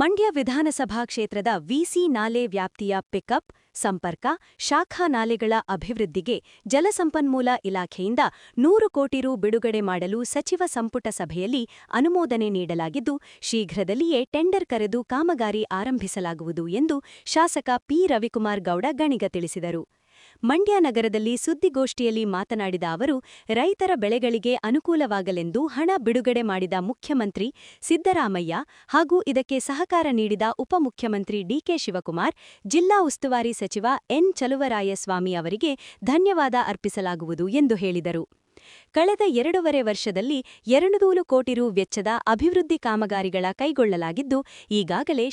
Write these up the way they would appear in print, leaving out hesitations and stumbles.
ಮಂಡ್ಯ ವಿಧಾನಸಭಾ ಕ್ಷೇತ್ರದ ವಿಸಿ ನಾಲೆ ವ್ಯಾಪ್ತಿಯ ಪಿಕಪ್, ಸಂಪರ್ಕ, ಶಾಖಾ ನಾಲೆಗಳ ಅಭಿವೃದ್ಧಿಗೆ ಜಲಸಂಪನ್ಮೂಲ ಇಲಾಖೆಯಿಂದ 100 ಕೋಟಿ ರು ಬಿಡುಗಡೆ ಮಾಡಲು ಸಚಿವ ಸಂಪುಟ ಸಭೆಯಲ್ಲಿ ಅನುಮೋದನೆ ನೀಡಲಾಗಿದ್ದು, ಶೀಘ್ರದಲ್ಲಿಯೇ ಟೆಂಡರ್ ಕರೆದು ಕಾಮಗಾರಿ ಆರಂಭಿಸಲಾಗುವುದು ಎಂದು ಶಾಸಕ ಪಿ. ರವಿಕುಮಾರ್ ಗೌಡ ಗಣಿಗ ತಿಳಿಸಿದರು. ಮಂಡ್ಯ ನಗರದಲ್ಲಿ ಸುದ್ದಿಗೋಷ್ಠಿಯಲ್ಲಿ ಮಾತನಾಡಿದ ಅವರು, ರೈತರ ಬೆಳೆಗಳಿಗೆ ಅನುಕೂಲವಾಗಲೆಂದು ಹಣ ಬಿಡುಗಡೆ ಮಾಡಿದ ಮುಖ್ಯಮಂತ್ರಿ ಸಿದ್ದರಾಮಯ್ಯ ಹಾಗೂ ಇದಕ್ಕೆ ಸಹಕಾರ ನೀಡಿದ ಉಪಮುಖ್ಯಮಂತ್ರಿ ಡಿಕೆ ಶಿವಕುಮಾರ್, ಜಿಲ್ಲಾ ಉಸ್ತುವಾರಿ ಸಚಿವ ಎನ್. ಚಲುವರಾಯಸ್ವಾಮಿ ಅವರಿಗೆ ಧನ್ಯವಾದ ಅರ್ಪಿಸಲಾಗುವುದು ಎಂದು ಹೇಳಿದರು. ಕಳೆದ 2.5 ವರ್ಷದಲ್ಲಿ 200 ಕೋಟಿ ರು ವೆಚ್ಚದ ಅಭಿವೃದ್ಧಿ ಕಾಮಗಾರಿಗಳ ಕೈಗೊಳ್ಳಲಾಗಿದ್ದು, ಈಗಾಗಲೇ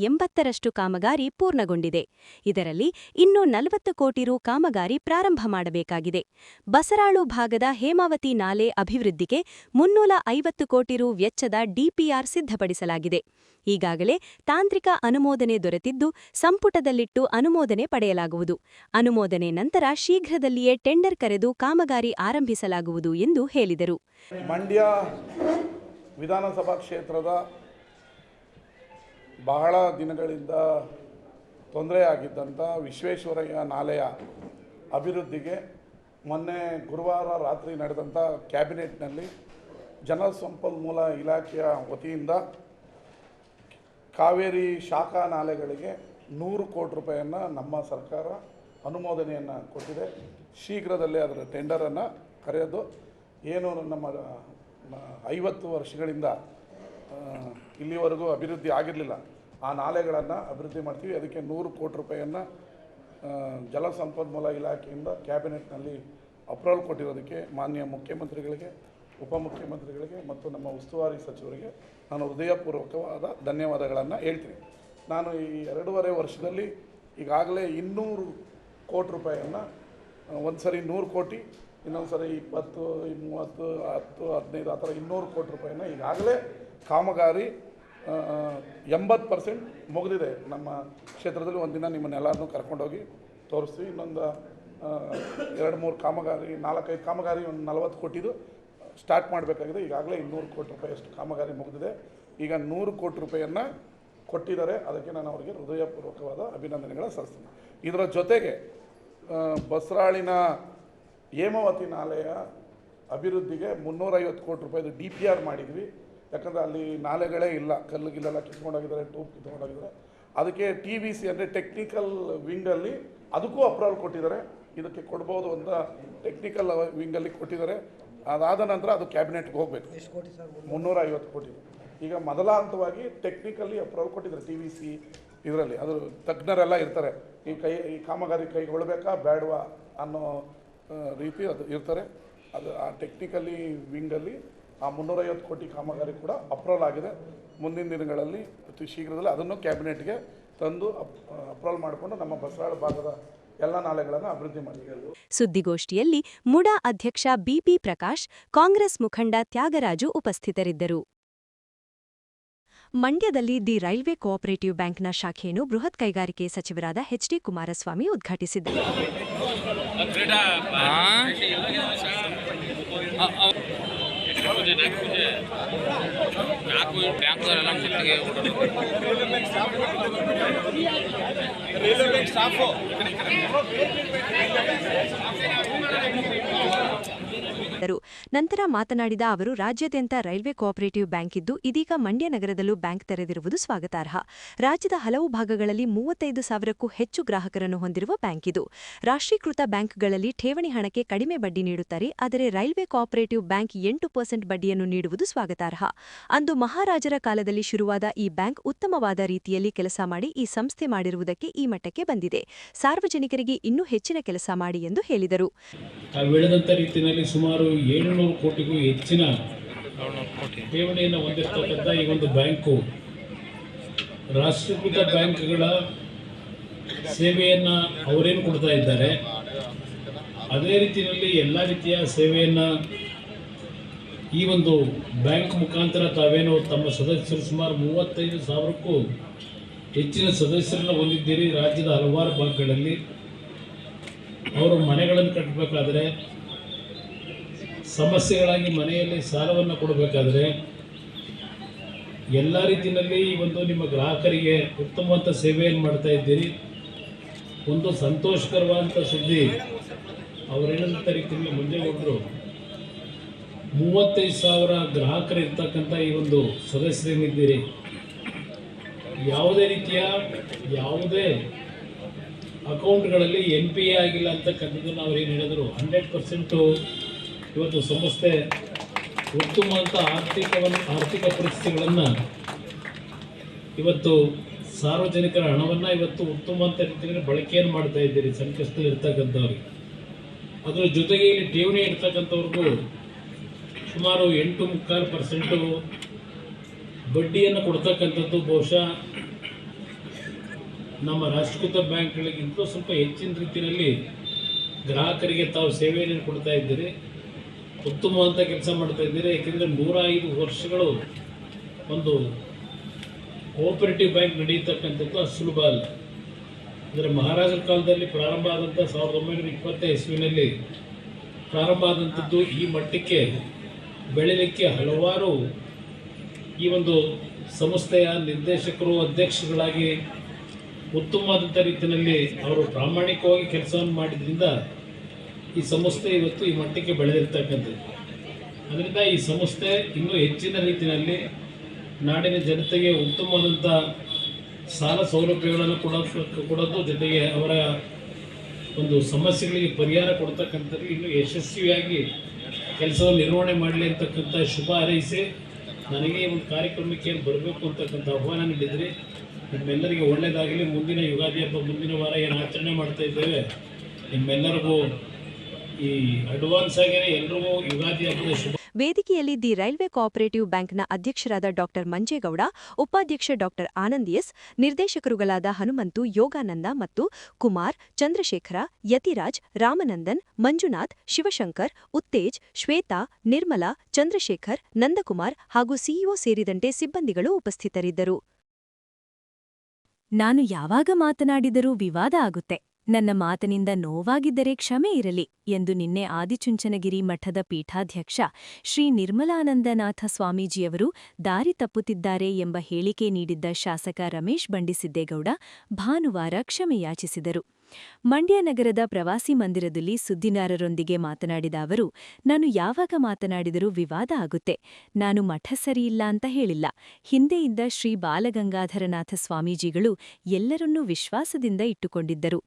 80% ಕಾಮಗಾರಿ ಪೂರ್ಣಗೊಂಡಿದೆ. ಇದರಲ್ಲಿ ಇನ್ನೂ 40 ಕೋಟಿ ರು ಕಾಮಗಾರಿ ಪ್ರಾರಂಭ ಮಾಡಬೇಕಾಗಿದೆ. ಬಸರಾಳು ಭಾಗದ ಹೇಮಾವತಿ ನಾಲೆ ಅಭಿವೃದ್ಧಿಗೆ 350 ಕೋಟಿ ರು ವೆಚ್ಚದ ಡಿಪಿಆರ್ ಸಿದ್ಧಪಡಿಸಲಾಗಿದೆ. ಈಗಾಗಲೇ ತಾಂತ್ರಿಕ ಅನುಮೋದನೆ ದೊರೆತಿದ್ದು, ಸಂಪುಟದಲ್ಲಿಟ್ಟು ಅನುಮೋದನೆ ಪಡೆಯಲಾಗುವುದು. ಅನುಮೋದನೆ ನಂತರ ಶೀಘ್ರದಲ್ಲಿಯೇ ಟೆಂಡರ್ ಕರೆದು ಕಾಮಗಾರಿ ಆರಂಭಿಸಲಾಗುವುದು ಎಂದು ಹೇಳಿದರು. ಮಂಡ್ಯ ವಿಧಾನಸಭಾ ಕ್ಷೇತ್ರದ ಬಹಳ ದಿನಗಳಿಂದ ತೊಂದರೆಯಾಗಿದ್ದಂಥ ವಿಶ್ವೇಶ್ವರಯ್ಯ ನಾಲೆಯ ಅಭಿವೃದ್ಧಿಗೆ ಮೊನ್ನೆ ಗುರುವಾರ ರಾತ್ರಿ ನಡೆದಂಥ ಕ್ಯಾಬಿನೆಟ್ನಲ್ಲಿ ಜಲಸಂಪನ್ಮೂಲ ಇಲಾಖೆಯ ವತಿಯಿಂದ ಕಾವೇರಿ ಶಾಖಾ ನಾಲೆಗಳಿಗೆ 100 ಕೋಟಿ ರೂಪಾಯಿಯನ್ನು ನಮ್ಮ ಸರ್ಕಾರ ಅನುಮೋದನೆಯನ್ನು ಕೊಟ್ಟಿದೆ. ಶೀಘ್ರದಲ್ಲೇ ಅದರ ಟೆಂಡರನ್ನು ಕರೆಯೋದು, ಏನು ನಮ್ಮ 50 ವರ್ಷಗಳಿಂದ ಇಲ್ಲಿವರೆಗೂ ಅಭಿವೃದ್ಧಿ ಆಗಿರಲಿಲ್ಲ, ಆ ನಾಲೆಗಳನ್ನು ಅಭಿವೃದ್ಧಿ ಮಾಡ್ತೀವಿ. ಅದಕ್ಕೆ 100 ಕೋಟಿ ರೂಪಾಯಿಯನ್ನು ಜಲಸಂಪನ್ಮೂಲ ಇಲಾಖೆಯಿಂದ ಕ್ಯಾಬಿನೆಟ್ನಲ್ಲಿ ಅಪ್ರೂವಲ್ ಕೊಟ್ಟಿರೋದಕ್ಕೆ ಮಾನ್ಯ ಮುಖ್ಯಮಂತ್ರಿಗಳಿಗೆ, ಉಪಮುಖ್ಯಮಂತ್ರಿಗಳಿಗೆ ಮತ್ತು ನಮ್ಮ ಉಸ್ತುವಾರಿ ಸಚಿವರಿಗೆ ನಾನು ಹೃದಯಪೂರ್ವಕವಾದ ಧನ್ಯವಾದಗಳನ್ನು ಹೇಳ್ತೀನಿ. ನಾನು ಈ 2.5 ವರ್ಷದಲ್ಲಿ ಈಗಾಗಲೇ 200 ಕೋಟಿ ರೂಪಾಯಿಯನ್ನು, ಒಂದು ಸರಿ 100 ಕೋಟಿ, ಇನ್ನೊಂದು ಸರಿ 20, 30, 10, 15 ಆ ಥರ 200 ಕೋಟಿ ರೂಪಾಯಿನ ಈಗಾಗಲೇ ಕಾಮಗಾರಿ 80% ಮುಗಿದಿದೆ. ನಮ್ಮ ಕ್ಷೇತ್ರದಲ್ಲಿ ಒಂದಿನ ನಿಮ್ಮನ್ನೆಲ್ಲರನ್ನೂ ಕರ್ಕೊಂಡೋಗಿ ತೋರಿಸ್ತೀವಿ. ಇನ್ನೊಂದು 2-3 ಕಾಮಗಾರಿ, 4-5 ಕಾಮಗಾರಿ, ಒಂದು 40 ಕೋಟಿದು ಸ್ಟಾರ್ಟ್ ಮಾಡಬೇಕಾಗಿದೆ. ಈಗಾಗಲೇ 200 ಕೋಟಿ ರೂಪಾಯಿಯಷ್ಟು ಕಾಮಗಾರಿ ಮುಗಿದಿದೆ. ಈಗ 100 ಕೋಟಿ ರೂಪಾಯಿಯನ್ನು ಕೊಟ್ಟಿದ್ದಾರೆ. ಅದಕ್ಕೆ ನಾನು ಅವರಿಗೆ ಹೃದಯಪೂರ್ವಕವಾದ ಅಭಿನಂದನೆಗಳ ಸಲ್ಲಿಸ್ತೀನಿ. ಇದರ ಜೊತೆಗೆ ಬಸರಾಳಿನ ಹೇಮಾವತಿ ನಾಲೆಯ ಅಭಿವೃದ್ಧಿಗೆ 350 ಕೋಟಿ ರೂಪಾಯಿದು DPR ಮಾಡಿದ್ವಿ. ಯಾಕಂದರೆ ಅಲ್ಲಿ ನಾಲೆಗಳೇ ಇಲ್ಲ, ಕಲ್ಲುಗಿಲ್ಲೆಲ್ಲ ಕಿತ್ಕೊಂಡೋಗಿದ್ದಾರೆ, ಟೂಬ್ ಕಿತ್ಕೊಂಡೋಗಿದ್ದಾರೆ. ಅದಕ್ಕೆ TVC ಅಂದರೆ ಟೆಕ್ನಿಕಲ್ ವಿಂಗಲ್ಲಿ ಅದಕ್ಕೂ ಅಪ್ರೂವಲ್ ಕೊಟ್ಟಿದ್ದಾರೆ. ಇದಕ್ಕೆ ಕೊಡ್ಬೋದು ಅಂತ ಟೆಕ್ನಿಕಲ್ ವಿಂಗಲ್ಲಿ ಕೊಟ್ಟಿದ್ದಾರೆ. ಅದಾದ ನಂತರ ಅದು ಕ್ಯಾಬಿನೆಟ್ಗೆ ಹೋಗಬೇಕು. 350 ಕೋಟಿ. ಈಗ ಮೊದಲ ಹಂತವಾಗಿ ಟೆಕ್ನಿಕಲಿ ಅಪ್ರೂವಲ್ ಕೊಟ್ಟಿದ್ದಾರೆ TVC ಇದರಲ್ಲಿ. ಅದು ತಜ್ಞರೆಲ್ಲ ಇರ್ತಾರೆ, ಈ ಕಾಮಗಾರಿ ಕೈಗೊಳ್ಳಬೇಕಾ ಬೇಡವಾ ಅನ್ನೋ ರೀತಿ ಅದು ಇರ್ತಾರೆ. ಅದು ಆ ಟೆಕ್ನಿಕಲಿ ವಿಂಗಲ್ಲಿ ಆ 350 ಕೋಟಿ ಕಾಮಗಾರಿ ಕೂಡ ಅಪ್ರೂವಲ್ ಆಗಿದೆ. ಮುಂದಿನ ದಿನಗಳಲ್ಲಿ ಅತಿ ಶೀಘ್ರದಲ್ಲಿ ಅದನ್ನು ಕ್ಯಾಬಿನೆಟ್ಗೆ ತಂದು ಅಪ್ರೂವಲ್ ಮಾಡಿಕೊಂಡು ನಮ್ಮ ಬಸರಾಳು ಭಾಗದ ಎಲ್ಲ ನಾಲೆಗಳನ್ನು ಅಭಿವೃದ್ಧಿ ಮಾಡಿದ್ದಾರೆ. ಸುದ್ದಿಗೋಷ್ಠಿಯಲ್ಲಿ ಮುಡಾ ಅಧ್ಯಕ್ಷ ಬಿಪಿ ಪ್ರಕಾಶ್, ಕಾಂಗ್ರೆಸ್ ಮುಖಂಡ ತ್ಯಾಗರಾಜು ಉಪಸ್ಥಿತರಿದ್ದರು. ಮಂಡ್ಯದಲ್ಲಿ ದಿ ರೈಲ್ವೆ ಕೋಆಪರೇಟಿವ್ ಬ್ಯಾಂಕ್ನ ಶಾಖೆಯನ್ನು ಬೃಹತ್ ಕೈಗಾರಿಕೆ ಸಚಿವರಾದ ಎಚ್.ಡಿ. ಕುಮಾರಸ್ವಾಮಿ ಉದ್ಘಾಟಿಸಿದರು. ನಂತರ ಮಾತನಾಡಿದ ಅವರು, ರಾಜ್ಯಾದ್ಯಂತ ರೈಲ್ವೆ ಕೋಆಪರೇಟಿವ್ ಬ್ಯಾಂಕ್ ಇದ್ದು, ಇದೀಗ ಮಂಡ್ಯ ನಗರದಲ್ಲೂ ಬ್ಯಾಂಕ್ ತೆರೆದಿರುವುದು ಸ್ವಾಗತಾರ್ಹ. ರಾಜ್ಯದ ಹಲವು ಭಾಗಗಳಲ್ಲಿ 35,000ಕ್ಕೂ ಹೆಚ್ಚು ಗ್ರಾಹಕರನ್ನು ಹೊಂದಿರುವ ಬ್ಯಾಂಕ್ ಇದು. ರಾಷ್ಟ್ರೀಕೃತ ಬ್ಯಾಂಕ್ಗಳಲ್ಲಿ ಠೇವಣಿ ಹಣಕ್ಕೆ ಕಡಿಮೆ ಬಡ್ಡಿ ನೀಡುತ್ತಾರೆ, ಆದರೆ ರೈಲ್ವೆ ಕೋಆಪರೇಟಿವ್ ಬ್ಯಾಂಕ್ 8% ಬಡ್ಡಿಯನ್ನು ನೀಡುವುದು ಸ್ವಾಗತಾರ್ಹ. ಅಂದು ಮಹಾರಾಜರ ಕಾಲದಲ್ಲಿ ಶುರುವಾದ ಈ ಬ್ಯಾಂಕ್ ಉತ್ತಮವಾದ ರೀತಿಯಲ್ಲಿ ಕೆಲಸ ಮಾಡಿ ಈ ಸಂಸ್ಥೆ ಮಾಡಿರುವುದಕ್ಕೆ ಈ ಮಟ್ಟಕ್ಕೆ ಬಂದಿದೆ. ಸಾರ್ವಜನಿಕರಿಗೆ ಇನ್ನೂ ಹೆಚ್ಚಿನ ಕೆಲಸ ಮಾಡಿ ಎಂದು ಹೇಳಿದರು. ಸುಮಾರು 700 ಕೋಟಿಗೂ ಹೆಚ್ಚಿನ ಠೇವಣಿಯನ್ನು ಹೊಂದಿರತಕ್ಕಂಥ ಈ ಒಂದು ಬ್ಯಾಂಕು ರಾಷ್ಟ್ರೀಕೃತ ಬ್ಯಾಂಕ್ಗಳ ಸೇವೆಯನ್ನು ಅವರೇನು ಕೊಡ್ತಾ ಇದ್ದಾರೆ, ಅದೇ ರೀತಿಯಲ್ಲಿ ಎಲ್ಲ ರೀತಿಯ ಸೇವೆಯನ್ನು ಈ ಒಂದು ಬ್ಯಾಂಕ್ ಮುಖಾಂತರ ತಾವೇನು ತಮ್ಮ ಸದಸ್ಯರು ಸುಮಾರು 35,000ಕ್ಕೂ ಹೆಚ್ಚಿನ ಸದಸ್ಯರನ್ನು ಹೊಂದಿದ್ದೀರಿ. ರಾಜ್ಯದ ಹಲವಾರು ಭಾಗಗಳಲ್ಲಿ ಅವರು ಮನೆಗಳನ್ನು ಕಟ್ಟಬೇಕಾದ್ರೆ, ಸಮಸ್ಯೆಗಳಾಗಿ ಮನೆಯಲ್ಲಿ ಸಾಲವನ್ನು ಕೊಡಬೇಕಾದ್ರೆ ಎಲ್ಲ ರೀತಿಯಲ್ಲಿ ಈ ಒಂದು ನಿಮ್ಮ ಗ್ರಾಹಕರಿಗೆ ಉತ್ತಮವಾದ ಸೇವೆಯನ್ನು ಮಾಡ್ತಾ ಇದ್ದೀರಿ. ಒಂದು ಸಂತೋಷಕರವಾದಂಥ ಸುದ್ದಿ ಅವರು ಹೇಳಿದಂಥ ರೀತಿಯಲ್ಲಿ ಮುಂಜಾನೆ 35,000 ಗ್ರಾಹಕರು ಇರ್ತಕ್ಕಂಥ ಈ ಒಂದು ಸದಸ್ಯರೇನಿದ್ದೀರಿ, ಯಾವುದೇ ಅಕೌಂಟ್ಗಳಲ್ಲಿ NPA ಆಗಿಲ್ಲ ಅಂತಕ್ಕಂಥದ್ದನ್ನು ಅವ್ರು ಏನು ಹೇಳಿದರು. 100% ಇವತ್ತು ಸಂಸ್ಥೆ ಉತ್ತಮವಾದ ಆರ್ಥಿಕ ಪರಿಸ್ಥಿತಿಗಳನ್ನು ಇವತ್ತು ಸಾರ್ವಜನಿಕರ ಹಣವನ್ನು ಇವತ್ತು ಉತ್ತಮವಾದ ರೀತಿಯಲ್ಲಿ ಬಳಕೆಯನ್ನು ಮಾಡ್ತಾ ಇದ್ದೀರಿ ಸಂಕಷ್ಟದಲ್ಲಿ ಇರ್ತಕ್ಕಂಥವ್ರಿಗೆ. ಅದರ ಜೊತೆಗೆ ಇಲ್ಲಿ ಠೇವಣಿ ಇರ್ತಕ್ಕಂಥವ್ರಿಗೂ ಸುಮಾರು 8.25% ಬಡ್ಡಿಯನ್ನು ಕೊಡ್ತಕ್ಕಂಥದ್ದು ಬಹುಶಃ ನಮ್ಮ ರಾಷ್ಟ್ರೀಕೃತ ಬ್ಯಾಂಕ್ಗಳಿಗಿಂತ ಸ್ವಲ್ಪ ಹೆಚ್ಚಿನ ರೀತಿಯಲ್ಲಿ ಗ್ರಾಹಕರಿಗೆ ತಾವು ಸೇವೆಯನ್ನು ಕೊಡ್ತಾ ಇದ್ದೀರಿ. ಉತ್ತಮವಾದ ಕೆಲಸ ಮಾಡ್ತಾ ಇದ್ದೀರಿ. ಏಕೆಂದರೆ 105 ವರ್ಷಗಳು ಒಂದು ಕೋಆಪರೇಟಿವ್ ಬ್ಯಾಂಕ್ ನಡೆಯತಕ್ಕಂಥದ್ದು ಅಷ್ಟು ಸುಲಭ ಅಲ್ಲ. ಅಂದರೆ ಮಹಾರಾಜರ ಕಾಲದಲ್ಲಿ ಪ್ರಾರಂಭ ಆದಂಥ 1920 ಇಸ್ವಿನಲ್ಲಿ ಪ್ರಾರಂಭ ಆದಂಥದ್ದು ಈ ಮಟ್ಟಕ್ಕೆ ಬೆಳೀಲಿಕ್ಕೆ ಹಲವಾರು ಈ ಒಂದು ಸಂಸ್ಥೆಯ ನಿರ್ದೇಶಕರು ಅಧ್ಯಕ್ಷಗಳಾಗಿ ಉತ್ತಮವಾದಂಥ ರೀತಿಯಲ್ಲಿ ಅವರು ಪ್ರಾಮಾಣಿಕವಾಗಿ ಕೆಲಸವನ್ನು ಮಾಡಿದ್ರಿಂದ ಈ ಸಂಸ್ಥೆ ಇವತ್ತು ಈ ಮಟ್ಟಕ್ಕೆ ಬೆಳೆದಿರ್ತಕ್ಕಂಥದ್ದು. ಅದರಿಂದ ಈ ಸಂಸ್ಥೆ ಇನ್ನೂ ಹೆಚ್ಚಿನ ರೀತಿಯಲ್ಲಿ ನಾಡಿನ ಜನತೆಗೆ ಉತ್ತಮವಾದಂಥ ಸಾಲ ಸೌಲಭ್ಯಗಳನ್ನು ಕೊಡೋದು ಜೊತೆಗೆ ಅವರ ಒಂದು ಸಮಸ್ಯೆಗಳಿಗೆ ಪರಿಹಾರ ಕೊಡ್ತಕ್ಕಂಥದ್ದು ಇನ್ನೂ ಯಶಸ್ವಿಯಾಗಿ ಕೆಲಸವನ್ನು ನಿರ್ವಹಣೆ ಮಾಡಲಿ ಅಂತಕ್ಕಂಥ ಶುಭ ಹಾರೈಸಿ ನನಗೆ ಒಂದು ಕಾರ್ಯಕ್ರಮಕ್ಕೆ ಏನು ಬರಬೇಕು ಅಂತಕ್ಕಂಥ ಆಹ್ವಾನ ನೀಡಿದ್ರಿ. ನಿಮ್ಮೆಲ್ಲರಿಗೆ ಒಳ್ಳೆಯದಾಗಲಿ. ಮುಂದಿನ ಯುಗಾದಿ ಹಬ್ಬ ಮುಂದಿನ ವಾರ ಏನು ಆಚರಣೆ ಮಾಡ್ತಾ ಇದ್ದೇವೆ, ನಿಮ್ಮೆಲ್ಲರಿಗೂ ಈ ಅಡ್ವಾನ್ಸ್ ಆಗಿಯೇ ಎಲ್ರಿಗೂ ಯುಗಾದಿ ಹಬ್ಬದ ಶುಭ. ವೇದಿಕೆಯಲ್ಲಿ ದಿ ರೈಲ್ವೆ ಕೋಆಪರೇಟಿವ್ ಬ್ಯಾಂಕ್ನ ಅಧ್ಯಕ್ಷರಾದ ಡಾಕ್ಟರ್ ಮಂಜೇಗೌಡ, ಉಪಾಧ್ಯಕ್ಷ ಡಾಕ್ಟರ್ ಆನಂದ್ ಎಸ್, ನಿರ್ದೇಶಕರುಗಳಾದ ಹನುಮಂತು, ಯೋಗಾನಂದ ಮತ್ತು ಕುಮಾರ್, ಚಂದ್ರಶೇಖರ, ಯತಿರಾಜ್, ರಾಮನಂದನ್, ಮಂಜುನಾಥ್, ಶಿವಶಂಕರ್, ಉತ್ತೇಜ್, ಶ್ವೇತಾ, ನಿರ್ಮಲಾ, ಚಂದ್ರಶೇಖರ್, ನಂದಕುಮಾರ್ ಹಾಗೂ ಸಿಇಒ ಸೇರಿದಂತೆ ಸಿಬ್ಬಂದಿಗಳು ಉಪಸ್ಥಿತರಿದ್ದರು. ನಾನು ಯಾವಾಗ ಮಾತನಾಡಿದರೂ ವಿವಾದ ಆಗುತ್ತೆ. ನನ್ನ ಮಾತಿನಿಂದ ನೋವಾಗಿದ್ದರೆ ಕ್ಷಮೆ ಇರಲಿ ಎಂದು ನಿನ್ನೆ ಆದಿಚುಂಚನಗಿರಿ ಮಠದ ಪೀಠಾಧ್ಯಕ್ಷ ಶ್ರೀ ನಿರ್ಮಲಾನಂದನಾಥ ಸ್ವಾಮೀಜಿಯವರು ದಾರಿ ತಪ್ಪುತ್ತಿದ್ದಾರೆ ಎಂಬ ಹೇಳಿಕೆ ನೀಡಿದ್ದ ಶಾಸಕ ರಮೇಶ್ ಬಂಡಿಸಿದ್ದೇಗೌಡ ಭಾನುವಾರ ಕ್ಷಮೆಯಾಚಿಸಿದರು. ಮಂಡ್ಯ ನಗರದ ಪ್ರವಾಸಿ ಮಂದಿರದಲ್ಲಿ ಸುದ್ದಿಗಾರರೊಂದಿಗೆ ಮಾತನಾಡಿದ ಅವರು, ನಾನು ಯಾವಾಗ ಮಾತನಾಡಿದರೂ ವಿವಾದ ಆಗುತ್ತೆ. ನಾನು ಮಠ ಸರಿಯಿಲ್ಲ ಅಂತ ಹೇಳಿಲ್ಲ. ಹಿಂದೆ ಇದ್ದ ಶ್ರೀ ಬಾಲಗಂಗಾಧರನಾಥ ಸ್ವಾಮೀಜಿಗಳು ಎಲ್ಲರನ್ನೂ ವಿಶ್ವಾಸದಿಂದ ಇಟ್ಟುಕೊಂಡಿದ್ದರು.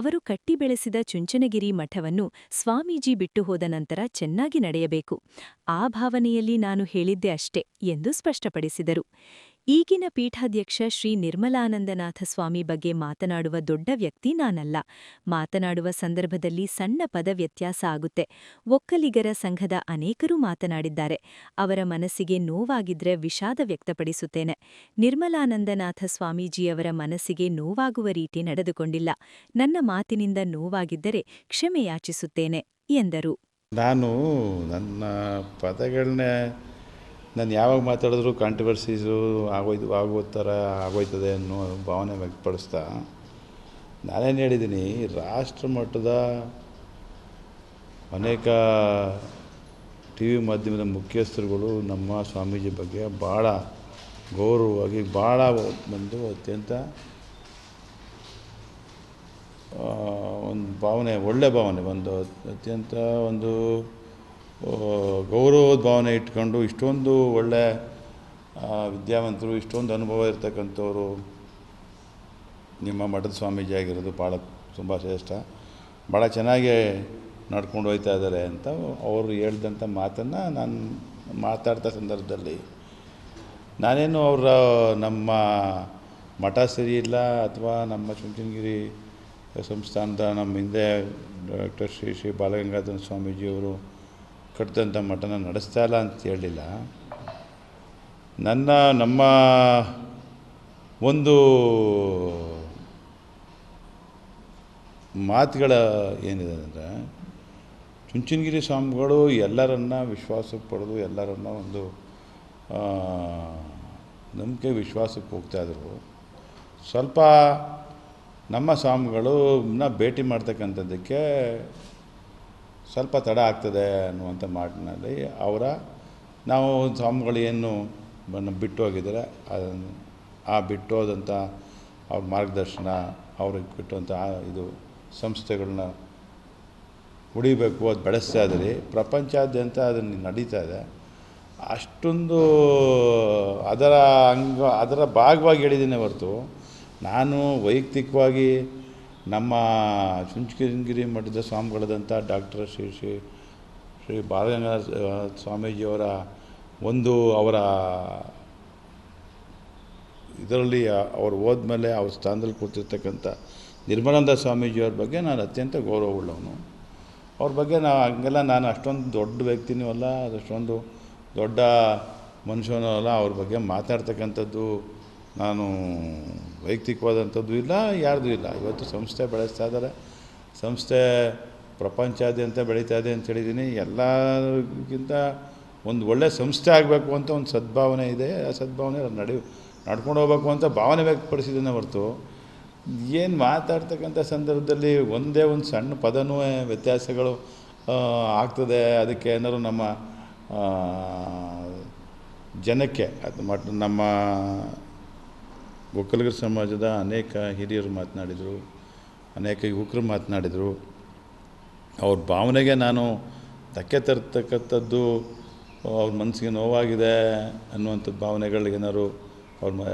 ಅವರು ಕಟ್ಟಿ ಬೆಳೆಸಿದ ಚುಂಚನಗಿರಿ ಮಠವನ್ನು ಸ್ವಾಮೀಜಿ ಬಿಟ್ಟು ಹೋದ ನಂತರ ಚೆನ್ನಾಗಿ ನಡೆಯಬೇಕು. ಆ ಭಾವನೆಯಲ್ಲಿ ನಾನು ಹೇಳಿದ್ದೆ ಅಷ್ಟೇ ಎಂದು ಸ್ಪಷ್ಟಪಡಿಸಿದರು. ಈಗಿನ ಪೀಠಾಧ್ಯಕ್ಷ ಶ್ರೀ ನಿರ್ಮಲಾನಂದನಾಥ ಸ್ವಾಮಿ ಬಗ್ಗೆ ಮಾತನಾಡುವ ದೊಡ್ಡ ವ್ಯಕ್ತಿ ನಾನಲ್ಲ. ಮಾತನಾಡುವ ಸಂದರ್ಭದಲ್ಲಿ ಸಣ್ಣ ಪದ ವ್ಯತ್ಯಾಸ ಆಗುತ್ತೆ. ಒಕ್ಕಲಿಗರ ಸಂಘದ ಅನೇಕರು ಮಾತನಾಡಿದ್ದಾರೆ. ಅವರ ಮನಸ್ಸಿಗೆ ನೋವಾಗಿದ್ರೆ ವಿಷಾದ ವ್ಯಕ್ತಪಡಿಸುತ್ತೇನೆ. ನಿರ್ಮಲಾನಂದನಾಥ ಸ್ವಾಮೀಜಿಯವರ ಮನಸ್ಸಿಗೆ ನೋವಾಗುವ ರೀತಿ ನಡೆದುಕೊಂಡಿಲ್ಲ. ನನ್ನ ಮಾತಿನಿಂದ ನೋವಾಗಿದ್ದರೆ ಕ್ಷಮೆಯಾಚಿಸುತ್ತೇನೆ ಎಂದರು. ನಾನು ನನ್ನ ಪದಗಳನ್ನೇ ನಾನು ಯಾವಾಗ ಮಾತಾಡಿದ್ರು ಕಾಂಟ್ರವರ್ಸೀಸು ಆಗೋ ಥರ ಆಗೋಯ್ತದೆ ಅನ್ನೋ ಭಾವನೆ ವ್ಯಕ್ತಪಡಿಸ್ತಾ ನಾನೇನು ಹೇಳಿದ್ದೀನಿ, ರಾಷ್ಟ್ರ ಮಟ್ಟದ ಅನೇಕ ಟಿ ವಿ ಮಾಧ್ಯಮದ ಮುಖ್ಯಸ್ಥರುಗಳು ನಮ್ಮ ಸ್ವಾಮೀಜಿ ಬಗ್ಗೆ ಭಾಳ ಗೌರವವಾಗಿ ಭಾಳ ಒಂದು ಅತ್ಯಂತ ಒಂದು ಭಾವನೆ, ಒಳ್ಳೆ ಭಾವನೆ, ಒಂದು ಅತ್ಯಂತ ಒಂದು ಗೌರವದ ಭಾವನೆ ಇಟ್ಕೊಂಡು ಇಷ್ಟೊಂದು ಒಳ್ಳೆ ವಿದ್ಯಾವಂತರು, ಇಷ್ಟೊಂದು ಅನುಭವ ಇರ್ತಕ್ಕಂಥವ್ರು ನಿಮ್ಮ ಮಠದ ಸ್ವಾಮೀಜಿ ಆಗಿರೋದು ಭಾಳ ತುಂಬ ಶ್ರೇಷ್ಠ. ಭಾಳ ಚೆನ್ನಾಗಿ ನಡ್ಕೊಂಡು ಹೋಗ್ತಾ ಇದ್ದಾರೆ ಅಂತ ಅವರು ಹೇಳಿದಂಥ ಮಾತನ್ನು ನಾನು ಮಾತಾಡ್ತಾ ಸಂದರ್ಭದಲ್ಲಿ ನಾನೇನು ನಮ್ಮ ಮಠ ಸರಿ ಇಲ್ಲ ಅಥವಾ ನಮ್ಮ ಚುಂಚನಗಿರಿ ಸಂಸ್ಥಾನದ ನಮ್ಮ ಹಿಂದೆ ಡಾಕ್ಟರ್ ಶ್ರೀ ಬಾಲಗಂಗಾಧರ ಸ್ವಾಮೀಜಿಯವರು ಕಟ್ಟಿದಂಥ ಮಠನ ನಡೆಸ್ತಾ ಇಲ್ಲ ಅಂತ ಹೇಳಲಿಲ್ಲ. ನಮ್ಮ ಒಂದು ಮಾತುಗಳ ಏನಿದೆ ಅಂದರೆ, ಚುಂಚನಗಿರಿ ಸ್ವಾಮಿಗಳು ಎಲ್ಲರನ್ನ ವಿಶ್ವಾಸಕ್ಕೆ ಪಡೆದು ಎಲ್ಲರನ್ನ ಒಂದು ನಂಬಿಕೆ ವಿಶ್ವಾಸಕ್ಕೆ ಹೋಗ್ತಾಯಿದ್ರು. ಸ್ವಲ್ಪ ನಮ್ಮ ಸ್ವಾಮಿಗಳನ್ನ ಭೇಟಿ ಮಾಡ್ತಕ್ಕಂಥದ್ದಕ್ಕೆ ಸ್ವಲ್ಪ ತಡ ಆಗ್ತದೆ ಅನ್ನುವಂಥ ಮಾತಿನಲ್ಲಿ ನಾವು ಸ್ವಾಮಿಗಳು ಏನು ಬಿಟ್ಟು ಹೋಗಿದ್ದಾರೆ. ಆ ಬಿಟ್ಟು ಹೋದಂಥ ಅವ್ರ ಮಾರ್ಗದರ್ಶನ, ಅವ್ರಿಗೆ ಬಿಟ್ಟಂಥ ಇದು ಸಂಸ್ಥೆಗಳನ್ನ ಉಳಿಬೇಕು, ಅದು ಬೆಳೆಸ್ತಾ ಇದ್ದೀರಿ. ಪ್ರಪಂಚಾದ್ಯಂತ ಅದನ್ನು ನಡೀತಾ ಇದೆ. ಅಷ್ಟೊಂದು ಅದರ ಭಾಗವಾಗಿ ಹೇಳಿದ್ದೀನಿ ಹೊರತು ನಾನು ವೈಯಕ್ತಿಕವಾಗಿ ನಮ್ಮ ಚುಂಚನಗಿರಿ ಮಠದ ಸ್ವಾಮಿಗಳಾದಂಥ ಡಾಕ್ಟರ್ ಶ್ರೀ ಬಾಲಗಂಗಾಧರ ಸ್ವಾಮೀಜಿಯವರ ಅವರ ಇದರಲ್ಲಿ ಅವ್ರು ಹೋದ್ಮೇಲೆ ಅವ್ರ ಸ್ಥಾನದಲ್ಲಿ ಕೂತಿರ್ತಕ್ಕಂಥ ನಿರ್ಮಲಾನಂದ ಸ್ವಾಮೀಜಿಯವ್ರ ಬಗ್ಗೆ ನಾನು ಅತ್ಯಂತ ಗೌರವವುಳ್ಳವನು. ಅವ್ರ ಬಗ್ಗೆ ನಾನು ಅಷ್ಟೊಂದು ದೊಡ್ಡ ವ್ಯಕ್ತಿನೂ ಅಲ್ಲ, ಅಷ್ಟೊಂದು ದೊಡ್ಡ ಮನುಷ್ಯನೂ ಅಲ್ಲ. ಅವ್ರ ಬಗ್ಗೆ ಮಾತಾಡ್ತಕ್ಕಂಥದ್ದು ನಾನು ವೈಯಕ್ತಿಕವಾದಂಥದ್ದು ಇಲ್ಲ, ಯಾರ್ದು ಇಲ್ಲ. ಇವತ್ತು ಸಂಸ್ಥೆ ಬೆಳೆಸ್ತಾ ಇದ್ದಾರೆ, ಸಂಸ್ಥೆ ಪ್ರಪಂಚಾದ್ಯಂತ ಬೆಳೀತಾ ಇದೆ ಅಂತ ಹೇಳಿದ್ದೀನಿ. ಎಲ್ಲರಿಗಿಂತ ಒಂದು ಒಳ್ಳೆಯ ಸಂಸ್ಥೆ ಆಗಬೇಕು ಅಂತ ಒಂದು ಸದ್ಭಾವನೆ ಇದೆ. ಆ ಸದ್ಭಾವನೆ ನಡ್ಕೊಂಡು ಹೋಗ್ಬೇಕು ಅಂತ ಭಾವನೆ ವ್ಯಕ್ತಪಡಿಸಿದ್ದೇನೆ ಹೊರತು ಏನು ಮಾತಾಡ್ತಕ್ಕಂಥ ಸಂದರ್ಭದಲ್ಲಿ ಒಂದೇ ಒಂದು ಸಣ್ಣ ಪದನೂ ವ್ಯತ್ಯಾಸಗಳು ಆಗ್ತದೆ, ಅದಕ್ಕೆ ಏನಾದ್ರು ನಮ್ಮ ಜನಕ್ಕೆ ನಮ್ಮ ಒಕ್ಕಲಿಗರ ಸಮಾಜದ ಅನೇಕ ಹಿರಿಯರು ಮಾತನಾಡಿದರು, ಅನೇಕ ಯುವಕರು ಮಾತನಾಡಿದರು. ಅವ್ರ ಭಾವನೆಗೆ ನಾನು ಧಕ್ಕೆ ತರ್ತಕ್ಕಂಥದ್ದು, ಅವ್ರ ಮನಸ್ಸಿಗೆ ನೋವಾಗಿದೆ ಅನ್ನುವಂಥದ್ದು ಭಾವನೆಗಳಿಗೇನಾದ್ರು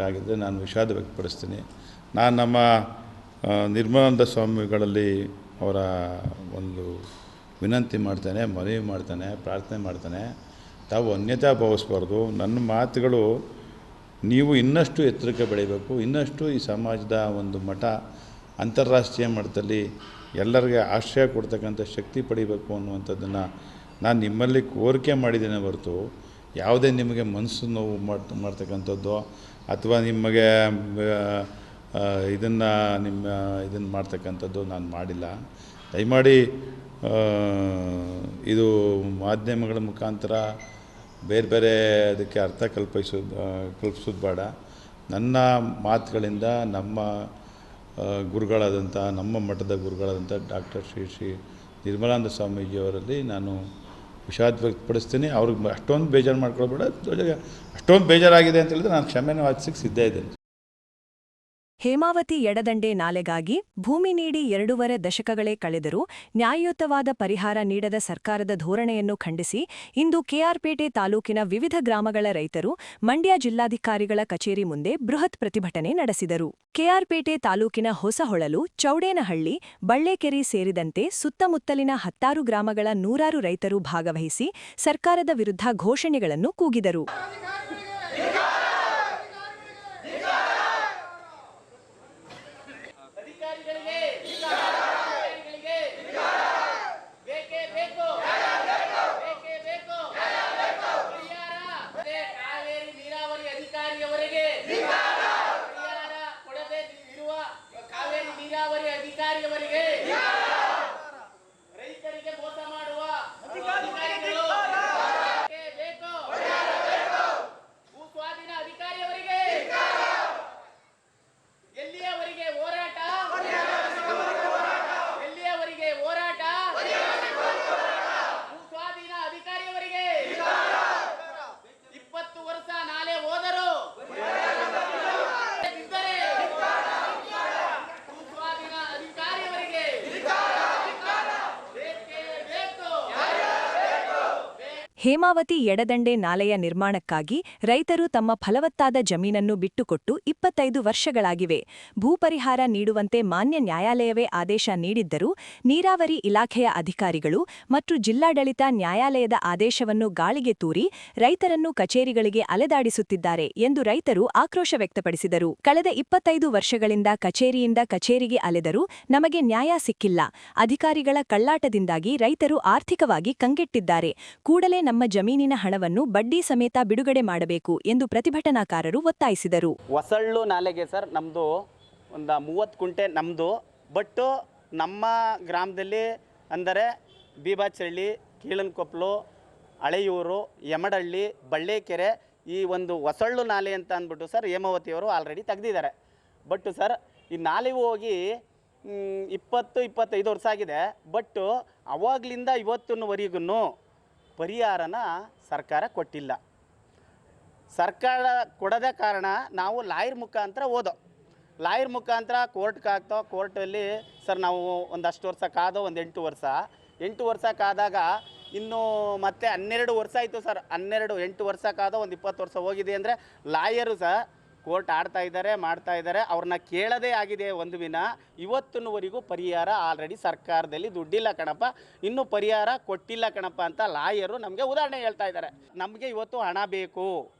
ಆಗಿದ್ದರೆ ನಾನು ವಿಷಾದ ವ್ಯಕ್ತಪಡಿಸ್ತೀನಿ. ನಾನು ನಮ್ಮ ನಿರ್ಮಲಾನಂದ ಸ್ವಾಮಿಗಳಲ್ಲಿ ಅವರ ಒಂದು ವಿನಂತಿ ಮಾಡ್ತೇನೆ, ಮನವಿ ಮಾಡ್ತಾನೆ, ಪ್ರಾರ್ಥನೆ ಮಾಡ್ತಾನೆ, ತಾವು ಅನ್ಯತಾ ಭಾವಿಸ್ಬಾರ್ದು. ನನ್ನ ಮಾತುಗಳು ನೀವು ಇನ್ನಷ್ಟು ಎತ್ತರಕ್ಕೆ ಬೆಳೀಬೇಕು, ಇನ್ನಷ್ಟು ಈ ಸಮಾಜದ ಒಂದು ಮಠ ಅಂತಾರಾಷ್ಟ್ರೀಯ ಮಟ್ಟದಲ್ಲಿ ಎಲ್ಲರಿಗೆ ಆಶ್ರಯ ಕೊಡ್ತಕ್ಕಂಥ ಶಕ್ತಿ ಪಡಿಬೇಕು ಅನ್ನುವಂಥದ್ದನ್ನು ನಾನು ನಿಮ್ಮಲ್ಲಿ ಕೋರಿಕೆ ಮಾಡಿದ್ದೇನೆ ಹೊರತು ಯಾವುದೇ ನಿಮಗೆ ಮನಸ್ಸು ನೋವು ಮಾಡ್ತಕ್ಕಂಥದ್ದು ಅಥವಾ ನಿಮಗೆ ಇದನ್ನು ಮಾಡ್ತಕ್ಕಂಥದ್ದು ನಾನು ಮಾಡಿಲ್ಲ. ದಯಮಾಡಿ ಇದು ಮಾಧ್ಯಮಗಳ ಮುಖಾಂತರ ಬೇರೆ ಅದಕ್ಕೆ ಅರ್ಥ ಕಲ್ಪಿಸೋದು ಬೇಡ. ನನ್ನ ಮಾತುಗಳಿಂದ ನಮ್ಮ ಗುರುಗಳಾದಂಥ, ನಮ್ಮ ಮಠದ ಗುರುಗಳಾದಂಥ ಡಾಕ್ಟರ್ ಶ್ರೀ ನಿರ್ಮಲಾನಂದ ಸ್ವಾಮೀಜಿಯವರಲ್ಲಿ ನಾನು ವಿಷಾದ ವ್ಯಕ್ತಪಡಿಸ್ತೀನಿ. ಅವ್ರಿಗೆ ಅಷ್ಟೊಂದು ಬೇಜಾರು ಮಾಡ್ಕೊಳ್ಬೇಡ. ಅಷ್ಟೊಂದು ಬೇಜಾರಾಗಿದೆ ಅಂತ ಹೇಳಿದ್ರೆ ನಾನು ಕ್ಷಮೆನೂ ವಾಚಿಸಕ್ಕೆ ಸಿದ್ಧ ಇದ್ದೇನೆ. ಹೇಮಾವತಿ ಎಡದಂಡೆ ನಾಲೆಗಾಗಿ ಭೂಮಿ ನೀಡಿ 2.5 ದಶಕಗಳೇ ಕಳೆದರೂ ನ್ಯಾಯಯುತವಾದ ಪರಿಹಾರ ನೀಡದ ಸರ್ಕಾರದ ಧೋರಣೆಯನ್ನು ಖಂಡಿಸಿ ಇಂದು ಕೆಆರ್ಪೇಟೆ ತಾಲೂಕಿನ ವಿವಿಧ ಗ್ರಾಮಗಳ ರೈತರು ಮಂಡ್ಯ ಜಿಲ್ಲಾಧಿಕಾರಿಗಳ ಕಚೇರಿ ಮುಂದೆ ಬೃಹತ್ ಪ್ರತಿಭಟನೆ ನಡೆಸಿದರು. ಕೆಆರ್ಪೇಟೆ ತಾಲೂಕಿನ ಹೊಸಹೊಳಲು, ಚೌಡೇನಹಳ್ಳಿ, ಬಳ್ಳೇಕೆರೆ ಸೇರಿದಂತೆ ಸುತ್ತಮುತ್ತಲಿನ 10 ಗ್ರಾಮಗಳ 100 ರೈತರು ಭಾಗವಹಿಸಿ ಸರ್ಕಾರದ ವಿರುದ್ಧ ಘೋಷಣೆಗಳನ್ನು ಕೂಗಿದರು. ಹೇಮಾವತಿ ಎಡದಂಡೆ ನಾಲೆಯ ನಿರ್ಮಾಣಕ್ಕಾಗಿ ರೈತರು ತಮ್ಮ ಫಲವತ್ತಾದ ಜಮೀನನ್ನು ಬಿಟ್ಟುಕೊಟ್ಟು 25 ವರ್ಷಗಳಾಗಿವೆ. ಭೂಪರಿಹಾರ ನೀಡುವಂತೆ ಮಾನ್ಯ ನ್ಯಾಯಾಲಯವೇ ಆದೇಶ ನೀಡಿದ್ದರೂ ನೀರಾವರಿ ಇಲಾಖೆಯ ಅಧಿಕಾರಿಗಳು ಮತ್ತು ಜಿಲ್ಲಾಡಳಿತ ನ್ಯಾಯಾಲಯದ ಆದೇಶವನ್ನು ಗಾಳಿಗೆ ತೂರಿ ರೈತರನ್ನು ಕಚೇರಿಗಳಿಗೆ ಅಲೆದಾಡಿಸುತ್ತಿದ್ದಾರೆ ಎಂದು ರೈತರು ಆಕ್ರೋಶ ವ್ಯಕ್ತಪಡಿಸಿದರು. ಕಳೆದ 25 ವರ್ಷಗಳಿಂದ ಕಚೇರಿಯಿಂದ ಕಚೇರಿಗೆ ಅಲೆದರೂ ನಮಗೆ ನ್ಯಾಯ ಸಿಕ್ಕಿಲ್ಲ. ಅಧಿಕಾರಿಗಳ ಕಳ್ಳಾಟದಿಂದಾಗಿ ರೈತರು ಆರ್ಥಿಕವಾಗಿ ಕಂಗೆಟ್ಟಿದ್ದಾರೆ. ಕೂಡಲೇ ನಮ್ಮ ಜಮೀನಿನ ಹಣವನ್ನು ಬಡ್ಡಿ ಸಮೇತ ಬಿಡುಗಡೆ ಮಾಡಬೇಕು ಎಂದು ಪ್ರತಿಭಟನಾಕಾರರು ಒತ್ತಾಯಿಸಿದರು. ಹೊಸಳ್ಳು ನಾಲೆಗೆ ಸರ್ ನಮ್ಮದು ಒಂದು 30 ಕುಂಟೆ ನಮ್ಮದು. ಬಟ್ ನಮ್ಮ ಗ್ರಾಮದಲ್ಲಿ ಅಂದರೆ ಬೀಬಾಚಳ್ಳಿ, ಕೀಳನಕೊಪ್ಪಲು, ಹಳೆಯೂರು, ಯಮಡಳ್ಳಿ, ಬಳ್ಳೇಕೆರೆ ಈ ಒಂದು ಹೊಸಳ್ಳು ನಾಲೆ ಅಂತ ಅಂದ್ಬಿಟ್ಟು ಸರ್ ಹೇಮಾವತಿಯವರು ಆಲ್ರೆಡಿ ತೆಗೆದಿದ್ದಾರೆ. ಬಟ್ ಸರ್ ಈ ನಾಲೆಗೂ ಹೋಗಿ 20-25 ವರ್ಷ ಆಗಿದೆ. ಬಟ್ ಅವಾಗಲಿಂದ ಇವತ್ತಿನವರೆಗೂ ಪರಿಹಾರನ ಸರ್ಕಾರ ಕೊಟ್ಟಿಲ್ಲ. ಸರ್ಕಾರ ಕೊಡದ ಕಾರಣ ನಾವು ಲಾಯರ್ ಮುಖಾಂತರ ಓದೋ, ಲಾಯರ್ ಮುಖಾಂತರ ಕೋರ್ಟ್ಗೆ ಹಾಕ್ತೋ. ಕೋರ್ಟಲ್ಲಿ ಸರ್ ನಾವು ಒಂದಷ್ಟು ವರ್ಷ ಕಾದೋ, ಒಂದು 8 ವರ್ಷ ಕಾದಾಗ ಇನ್ನು ಮತ್ತೆ 12 ವರ್ಷ ಆಯಿತು ಸರ್. 8 ವರ್ಷ ಕಾದೋ, ಒಂದು 20 ವರ್ಷ ಹೋಗಿದೆ ಅಂದರೆ ಲಾಯರು ಸರ್ ಕೋರ್ಟ್ ಆಡ್ತಾ ಇದ್ದಾರೆ, ಮಾಡ್ತಾ ಇದ್ದಾರೆ. ಅವ್ರನ್ನ ಕೇಳದೇ ಆಗಿದೆ ಒಂದು ದಿನ. ಇವತ್ತಿನವರೆಗೂ ಪರಿಹಾರ ಆಲ್ರೆಡಿ ಸರ್ಕಾರದಲ್ಲಿ ದುಡ್ಡಿಲ್ಲ ಕಣಪ್ಪ, ಇನ್ನೂ ಪರಿಹಾರ ಕೊಟ್ಟಿಲ್ಲ ಕಣಪ್ಪ ಅಂತ ಲಾಯರು ನಮಗೆ ಉದಾಹರಣೆ ಹೇಳ್ತಾ ಇದ್ದಾರೆ. ನಮಗೆ ಇವತ್ತು ಹಣ ಬೇಕು.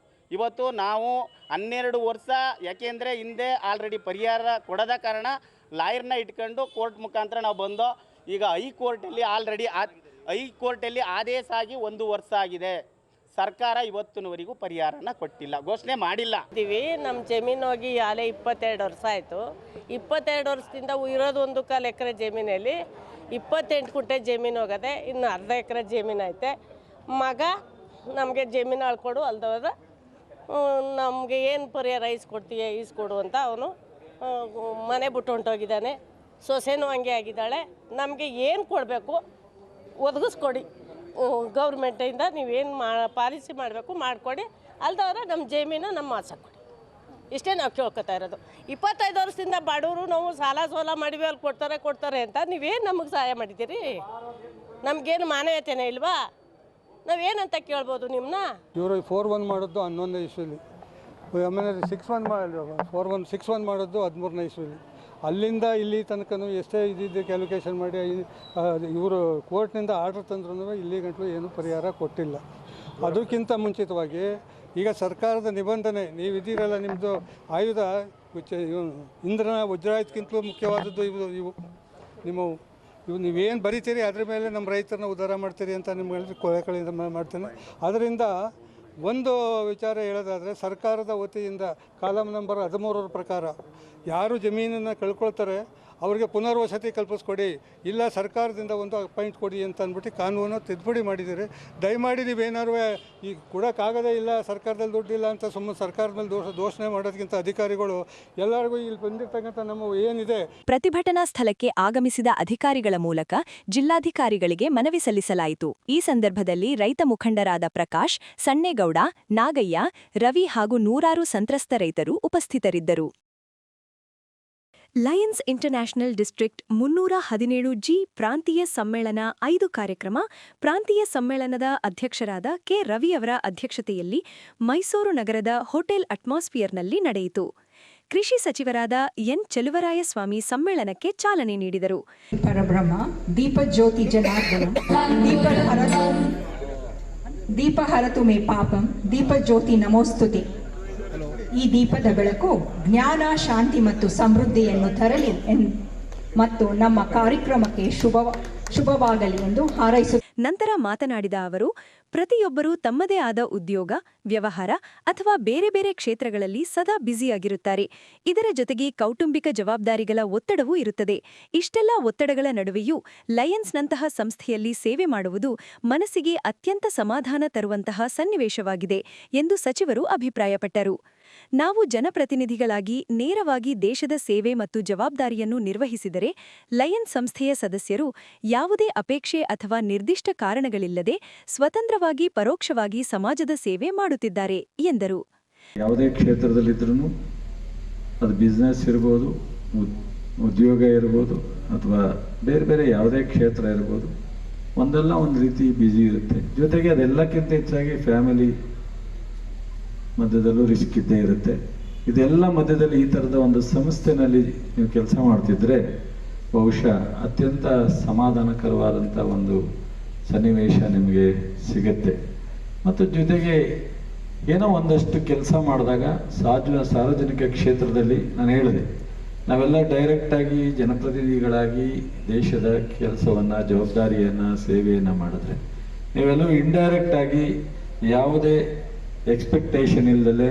ಇವತ್ತು ನಾವು 12 ವರ್ಷ, ಯಾಕೆಂದರೆ ಹಿಂದೆ ಆಲ್ರೆಡಿ ಪರಿಹಾರ ಕೊಡದ ಕಾರಣ ಲಾಯರ್ನ ಇಟ್ಕೊಂಡು ಕೋರ್ಟ್ ಮುಖಾಂತರ ನಾವು ಬಂದೋ. ಈಗ ಹೈಕೋರ್ಟಲ್ಲಿ ಆದೇಶ ಆಗಿ 1 ವರ್ಷ ಆಗಿದೆ. ಸರ್ಕಾರ ಇವತ್ತಿನವರೆಗೂ ಪರಿಹಾರನ ಕೊಟ್ಟಿಲ್ಲ, ಘೋಷಣೆ ಮಾಡಿಲ್ಲ. ನಮ್ಮ ಜಮೀನು ಹೋಗಿ ಆಲೆ 22 ವರ್ಷ ಆಯಿತು. 22 ವರ್ಷದಿಂದ ಇರೋದು 1/4 ಎಕರೆ ಜಮೀನಲ್ಲಿ 28 ಗುಂಟೆ ಜಮೀನು ಹೋಗದೆ, ಇನ್ನು ಅರ್ಧ ಎಕರೆ ಜಮೀನು ಐತೆ. ಮಗ ನಮಗೆ ಜಮೀನು ಆಳ್ಕೊಡು ಅಲ್ದವ್ರ, ನಮಗೆ ಏನು ಪರಿಹಾರ ಈಸ್ಕೊಡು ಅಂತ ಅವನು ಮನೆ ಬಿಟ್ಟು ಹೊಂಟೋಗಿದ್ದಾನೆ. ಸೊಸೆನೂ ಹಂಗೆ ಆಗಿದ್ದಾಳೆ. ನಮಗೆ ಏನು ಕೊಡಬೇಕು ಒದಗಿಸ್ಕೊಡಿ, ಗೌರ್ಮೆಂಟಿಂದ ನೀವೇನು ಪಾಲಿಸಿ ಮಾಡಬೇಕು ಮಾಡಿಕೊಡಿ, ಅಲ್ದವ್ರ ನಮ್ಮ ಜಮೀನು ನಮ್ಮ ಕೊಡಿ. ಇಷ್ಟೇ ನಾವು ಕೇಳ್ಕೊತಾ ಇರೋದು. 25 ವರ್ಷದಿಂದ ಬಡವರು ನಾವು ಸಾಲ ಮಾಡಿವಿ, ಅಲ್ಲಿ ಕೊಡ್ತಾರೆ ಅಂತ ನೀವೇನು ನಮಗೆ ಸಹಾಯ ಮಾಡಿದ್ದೀರಿ? ನಮಗೇನು ಮಾನವೀಯತೆನೇ ಇಲ್ವಾ? ನಾವೇನಂತ ಕೇಳ್ಬೋದು ನಿಮ್ಮನ್ನ? ಇವರು 4-1 ಮಾಡೋದು 11ನೇ ಇಸ್ವಿಲಿ, ಆಮೇಲೆ 6-1 ಮಾಡೋದು 13ನೇ ಇಸ್ವಿಲಿ. ಅಲ್ಲಿಂದ ಇಲ್ಲಿ ತನಕನೂ ಎಷ್ಟೇ ಇದ್ದಿದ್ದು ಕ್ಯಾಲ್ಕುಲೇಷನ್ ಮಾಡಿ ಇವರು ಕೋರ್ಟ್ನಿಂದ ಆರ್ಡರ್ ತಂದ್ರೂ ಇಲ್ಲಿ ಗಂಟಲು ಏನೂ ಪರಿಹಾರ ಕೊಟ್ಟಿಲ್ಲ. ಅದಕ್ಕಿಂತ ಮುಂಚಿತವಾಗಿ ಈಗ ಸರ್ಕಾರದ ನಿಬಂಧನೆ, ನೀವಿದ್ದೀರಲ್ಲ, ನಿಮ್ಮದು ಆಯುಧ ಇಂದ್ರನ ವಜ್ರಾಯುಧಕ್ಕಿಂತಲೂ ಮುಖ್ಯವಾದದ್ದು ಇವು ನೀವೇನು ಬರಿತೀರಿ ಅದ್ರ ಮೇಲೆ ನಮ್ಮ ರೈತರನ್ನ ಉದ್ಧಾರ ಮಾಡ್ತೀರಿ ಅಂತ ನಿಮ್ಗೆ ಕೊಳೆಕಳಿಂದ ಮಾಡ್ತೇನೆ. ಅದರಿಂದ ಒಂದು ವಿಚಾರ ಹೇಳೋದಾದರೆ, ಸರ್ಕಾರದ ವತಿಯಿಂದ ಕಾಲಮ್ ನಂಬರ್ 13 ಪ್ರಕಾರ ಯಾರು ಜಮೀನನ್ನು ಕಳ್ಕೊಳ್ತಾರೆ ಅವರಿಗೆ ಪುನರ್ವಸತಿ ಕಲ್ಪಿಸ್ಕೊಡಿ, ಇಲ್ಲ ಸರ್ಕಾರದಿಂದ ಒಂದು ಅಪಾಯಿಂಟ್ ಕೊಡಿ ಅಂತ ಅಂದ್ಬಿಟ್ಟು ಕಾನೂನು ತಿದ್ದುಪಡಿ ಮಾಡಿದ್ದೀರಿ. ದಯಮಾಡಿ ನೀವೇನಾದ್ರು ಈಗ ಕೊಡೋಕ್ಕಾಗೋದೇ ಇಲ್ಲ, ಸರ್ಕಾರದಲ್ಲಿ ದುಡ್ಡಿಲ್ಲ ಅಂತ ಸುಮ್ಮನೆ ಸರ್ಕಾರದ ಮೇಲೆ ದೋಷಣೆ ಮಾಡೋದಕ್ಕಿಂತ ಅಧಿಕಾರಿಗಳು ಎಲ್ಲರಿಗೂ ಇಲ್ಲಿ ಬಂದಿರ್ತಕ್ಕಂಥ ನಮ್ಮ ಏನಿದೆ. ಪ್ರತಿಭಟನಾ ಸ್ಥಳಕ್ಕೆ ಆಗಮಿಸಿದ ಅಧಿಕಾರಿಗಳ ಮೂಲಕ ಜಿಲ್ಲಾಧಿಕಾರಿಗಳಿಗೆ ಮನವಿ ಸಲ್ಲಿಸಲಾಯಿತು. ಈ ಸಂದರ್ಭದಲ್ಲಿ ರೈತ ಮುಖಂಡರಾದ ಪ್ರಕಾಶ್, ಸಣ್ಣೇಗೌಡ, ನಾಗಯ್ಯ, ರವಿ ಹಾಗೂ ನೂರಾರು ಸಂತ್ರಸ್ತ ರೈತರು ಉಪಸ್ಥಿತರಿದ್ದರು. ಲಯನ್ಸ್ ಇಂಟರ್ನ್ಯಾಷನಲ್ ಡಿಸ್ಟ್ರಿಕ್ಟ್ 317G ಪ್ರಾಂತೀಯ ಸಮ್ಮೇಳನ 5 ಕಾರ್ಯಕ್ರಮ ಪ್ರಾಂತೀಯ ಸಮ್ಮೇಳನದ ಅಧ್ಯಕ್ಷರಾದ ಕೆ. ರವಿಯವರ ಅಧ್ಯಕ್ಷತೆಯಲ್ಲಿ ಮೈಸೂರು ನಗರದ ಹೋಟೆಲ್ ಅಟ್ಮಾಸ್ಫಿಯರ್ನಲ್ಲಿ ನಡೆಯಿತು. ಕೃಷಿ ಸಚಿವರಾದ ಎನ್. ಚೆಲುವರಾಯಸ್ವಾಮಿ ಸಮ್ಮೇಳನಕ್ಕೆ ಚಾಲನೆ ನೀಡಿದರು. ಪರಬ್ರಹ್ಮ ದೀಪಜ್ಯೋತಿ ಜನಾರ್ದನ ದೀಪ ಹರತು ಮೇ ಪಾಪಂ ದೀಪಜ್ಯೋತಿ ನಮೋಸ್ತುತಿ. ಈ ದೀಪದ ಬೆಳಕು ಜ್ಞಾನ, ಶಾಂತಿ ಮತ್ತು ಸಮೃದ್ಧಿಯನ್ನು ತರಲಿ ಮತ್ತು ನಮ್ಮ ಕಾರ್ಯಕ್ರಮಕ್ಕೆ ಶುಭವಾಗಲಿ ಎಂದು ಹಾರೈಸುತ್ತಾರೆ. ನಂತರ ಮಾತನಾಡಿದ ಅವರು, ಪ್ರತಿಯೊಬ್ಬರೂ ತಮ್ಮದೇ ಆದ ಉದ್ಯೋಗ, ವ್ಯವಹಾರ ಅಥವಾ ಬೇರೆ ಬೇರೆ ಕ್ಷೇತ್ರಗಳಲ್ಲಿ ಸದಾ ಬ್ಯುಸಿಯಾಗಿರುತ್ತಾರೆ. ಇದರ ಜೊತೆಗೆ ಕೌಟುಂಬಿಕ ಜವಾಬ್ದಾರಿಗಳ ಒತ್ತಡವೂ ಇರುತ್ತದೆ. ಇಷ್ಟೆಲ್ಲ ಒತ್ತಡಗಳ ನಡುವೆಯೂ ಲಯನ್ಸ್ನಂತಹ ಸಂಸ್ಥೆಯಲ್ಲಿ ಸೇವೆ ಮಾಡುವುದು ಮನಸ್ಸಿಗೆ ಅತ್ಯಂತ ಸಮಾಧಾನ ತರುವಂತಹ ಸನ್ನಿವೇಶವಾಗಿದೆ ಎಂದು ಸಚಿವರು ಅಭಿಪ್ರಾಯಪಟ್ಟರು. ನಾವು ಜನಪ್ರತಿನಿಧಿಗಳಾಗಿ ನೇರವಾಗಿ ದೇಶದ ಸೇವೆ ಮತ್ತು ಜವಾಬ್ದಾರಿಯನ್ನು ನಿರ್ವಹಿಸಿದರೆ ಲಯನ್ಸ್ ಸಂಸ್ಥೆಯ ಸದಸ್ಯರು ಯಾವುದೇ ಅಪೇಕ್ಷೆ ಅಥವಾ ನಿರ್ದಿಷ್ಟ ಕಾರಣಗಳಿಲ್ಲದೆ ಸ್ವತಂತ್ರವಾಗಿ ಪರೋಕ್ಷವಾಗಿ ಸಮಾಜದ ಸೇವೆ ಮಾಡುತ್ತಿದ್ದಾರೆ ಎಂದರು. ಯಾವುದೇ ಕ್ಷೇತ್ರದಲ್ಲಿದ್ರೂ ಅದು ಬಿಸ್ನೆಸ್ ಇರ್ಬೋದು, ಉದ್ಯೋಗ ಇರ್ಬೋದು, ಅಥವಾ ಬೇರೆ ಬೇರೆ ಯಾವುದೇ ಕ್ಷೇತ್ರ ಇರ್ಬೋದು, ಒಂದಲ್ಲ ಒಂದು ರೀತಿ ಬ್ಯುಸಿ ಇರುತ್ತೆ. ಜೊತೆಗೆ ಅದೆಲ್ಲಕ್ಕಿಂತ ಹೆಚ್ಚಾಗಿ ಫ್ಯಾಮಿಲಿ ಮಧ್ಯದಲ್ಲೂ ರಿಸ್ಕ್ ಇದ್ದೇ ಇರುತ್ತೆ. ಇದೆಲ್ಲ ಮಧ್ಯದಲ್ಲಿ ಈ ಥರದ ಒಂದು ಸಂಸ್ಥೆನಲ್ಲಿ ನೀವು ಕೆಲಸ ಮಾಡ್ತಿದ್ರೆ ಬಹುಶಃ ಅತ್ಯಂತ ಸಮಾಧಾನಕರವಾದಂಥ ಒಂದು ಸನ್ನಿವೇಶ ನಿಮಗೆ ಸಿಗುತ್ತೆ. ಮತ್ತು ಜೊತೆಗೆ ಏನೋ ಒಂದಷ್ಟು ಕೆಲಸ ಮಾಡಿದಾಗ ಸಾರ್ವಜನಿಕ ಕ್ಷೇತ್ರದಲ್ಲಿ ನಾನು ಹೇಳಿದೆ, ನಾವೆಲ್ಲ ಡೈರೆಕ್ಟಾಗಿ ಜನಪ್ರತಿನಿಧಿಗಳಾಗಿ ದೇಶದ ಕೆಲಸವನ್ನು, ಜವಾಬ್ದಾರಿಯನ್ನು, ಸೇವೆಯನ್ನು ಮಾಡಿದ್ರೆ, ನೀವೆಲ್ಲರೂ ಇಂಡೈರೆಕ್ಟಾಗಿ ಯಾವುದೇ ಎಕ್ಸ್ಪೆಕ್ಟೇಷನ್ ಇಲ್ಲದಲೆ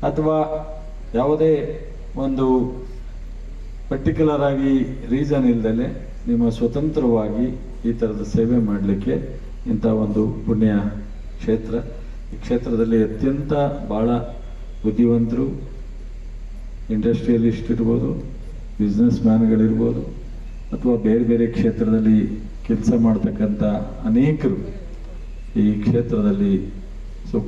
ಅಥವಾ ಯಾವುದೇ ಒಂದು ಪರ್ಟಿಕ್ಯುಲರ್ ಆಗಿ ರೀಸನ್ ಇಲ್ಲದಲೆ ನಿಮ್ಮ ಸ್ವತಂತ್ರವಾಗಿ ಈ ಥರದ ಸೇವೆ ಮಾಡಲಿಕ್ಕೆ ಇಂಥ ಒಂದು ಪುಣ್ಯ ಕ್ಷೇತ್ರ. ಈ ಕ್ಷೇತ್ರದಲ್ಲಿ ಅತ್ಯಂತ ಭಾಳ ಬುದ್ಧಿವಂತರು, ಇಂಡಸ್ಟ್ರಿಯಲಿಸ್ಟ್ ಇರ್ಬೋದು, ಬಿಸ್ನೆಸ್ ಮ್ಯಾನ್ಗಳಿರ್ಬೋದು, ಅಥವಾ ಬೇರೆ ಬೇರೆ ಕ್ಷೇತ್ರದಲ್ಲಿ ಕೆಲಸ ಮಾಡ್ತಕ್ಕಂಥ ಅನೇಕರು ಈ ಕ್ಷೇತ್ರದಲ್ಲಿ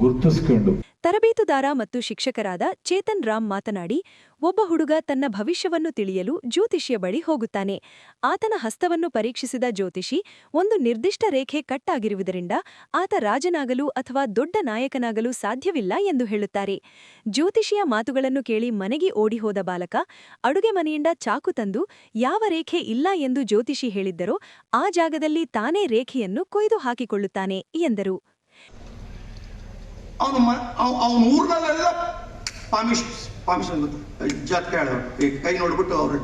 ಗುರುತಿಸ್ಕೊಂಡು ತರಬೇತುದಾರ ಮತ್ತು ಶಿಕ್ಷಕರಾದ ಚೇತನ್ ರಾಮ್ ಮಾತನಾಡಿ, ಒಬ್ಬ ಹುಡುಗ ತನ್ನ ಭವಿಷ್ಯವನ್ನು ತಿಳಿಯಲು ಜ್ಯೋತಿಷಿಯ ಬಳಿ ಹೋಗುತ್ತಾನೆ. ಆತನ ಹಸ್ತವನ್ನು ಪರೀಕ್ಷಿಸಿದ ಜ್ಯೋತಿಷಿ ಒಂದು ನಿರ್ದಿಷ್ಟ ರೇಖೆ ಕಟ್ ಆಗಿರುವುದರಿಂದ ಆತ ರಾಜನಾಗಲು ಅಥವಾ ದೊಡ್ಡ ನಾಯಕನಾಗಲು ಸಾಧ್ಯವಿಲ್ಲ ಎಂದು ಹೇಳುತ್ತಾರೆ. ಜ್ಯೋತಿಷಿಯ ಮಾತುಗಳನ್ನು ಕೇಳಿ ಮನೆಗೆ ಓಡಿಹೋದ ಬಾಲಕ ಅಡುಗೆ ಮನೆಯಿಂದ ಚಾಕು ತಂದು ಯಾವ ರೇಖೆ ಇಲ್ಲ ಎಂದು ಜ್ಯೋತಿಷಿ ಹೇಳಿದ್ದರೋ ಆ ಜಾಗದಲ್ಲಿ ತಾನೇ ರೇಖೆಯನ್ನು ಕೊಯ್ದು ಹಾಕಿಕೊಳ್ಳುತ್ತಾನೆ ಎಂದರು. ಅವನು ಊರ್ನಲ್ಲೆಲ್ಲ ಪಾಮಿಷ್ ಜಾತಕ ಹೇಳೋರು, ಕೈ ನೋಡ್ಬಿಟ್ಟು ಅವರ